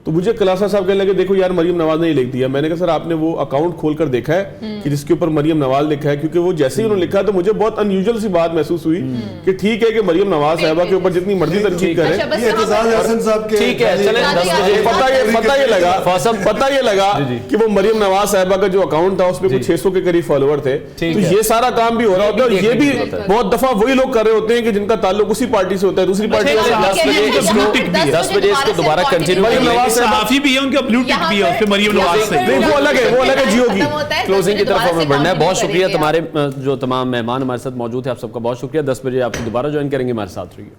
تو مجھے کلاسا صاحب کہنے لگے دیکھو یار مریم نواز نے یہ لکھ دیا۔ میں نے کہا سر آپ نے وہ اکاؤنٹ کھول کر دیکھا ہے کہ جس کے اوپر مریم نواز لکھا ہے؟ کیونکہ وہ جیسے ہی انہوں نے لکھا تو مجھے بہت ان یوزل سی بات محسوس ہوئی کہ ٹھیک ہے کہ مریم نواز صاحبہ کے اوپر جتنی مرضی تنقید کرے، یہ اعتزاز احسن صاحب کے ٹھیک ہے چلیں، پتہ یہ لگا کہ وہ مریم نواز صاحبہ کا جو اکاؤنٹ تھا اس پہ کچھ 600 کے قریب فالوور تھے، تو یہ سارا کام بھی ہو رہا ہوتا ہے، اور یہ بھی بہت دفعہ وہی لوگ کر رہے ہوتے ہیں کہ جن کا تعلق اسی پارٹی سے ہوتا ہے، دوسری پارٹی والے 10 بجے اس کو دوبارہ کنٹینیو مریم نواز صحافی بھی ہے، ان کا بلو ٹک بھی ہے، اس پہ مریم نواز سے وہ الگ ہے جیو کی۔ کلوزنگ کی طرف ہمیں بڑھنا ہے۔ بہت شکریہ، تمہارے جو تمام مہمان ہمارے ساتھ موجود ہیں، آپ سب کا بہت شکریہ۔ 10 بجے آپ کو دوبارہ جوائن کریں گے، ہمارے ساتھ رہیے۔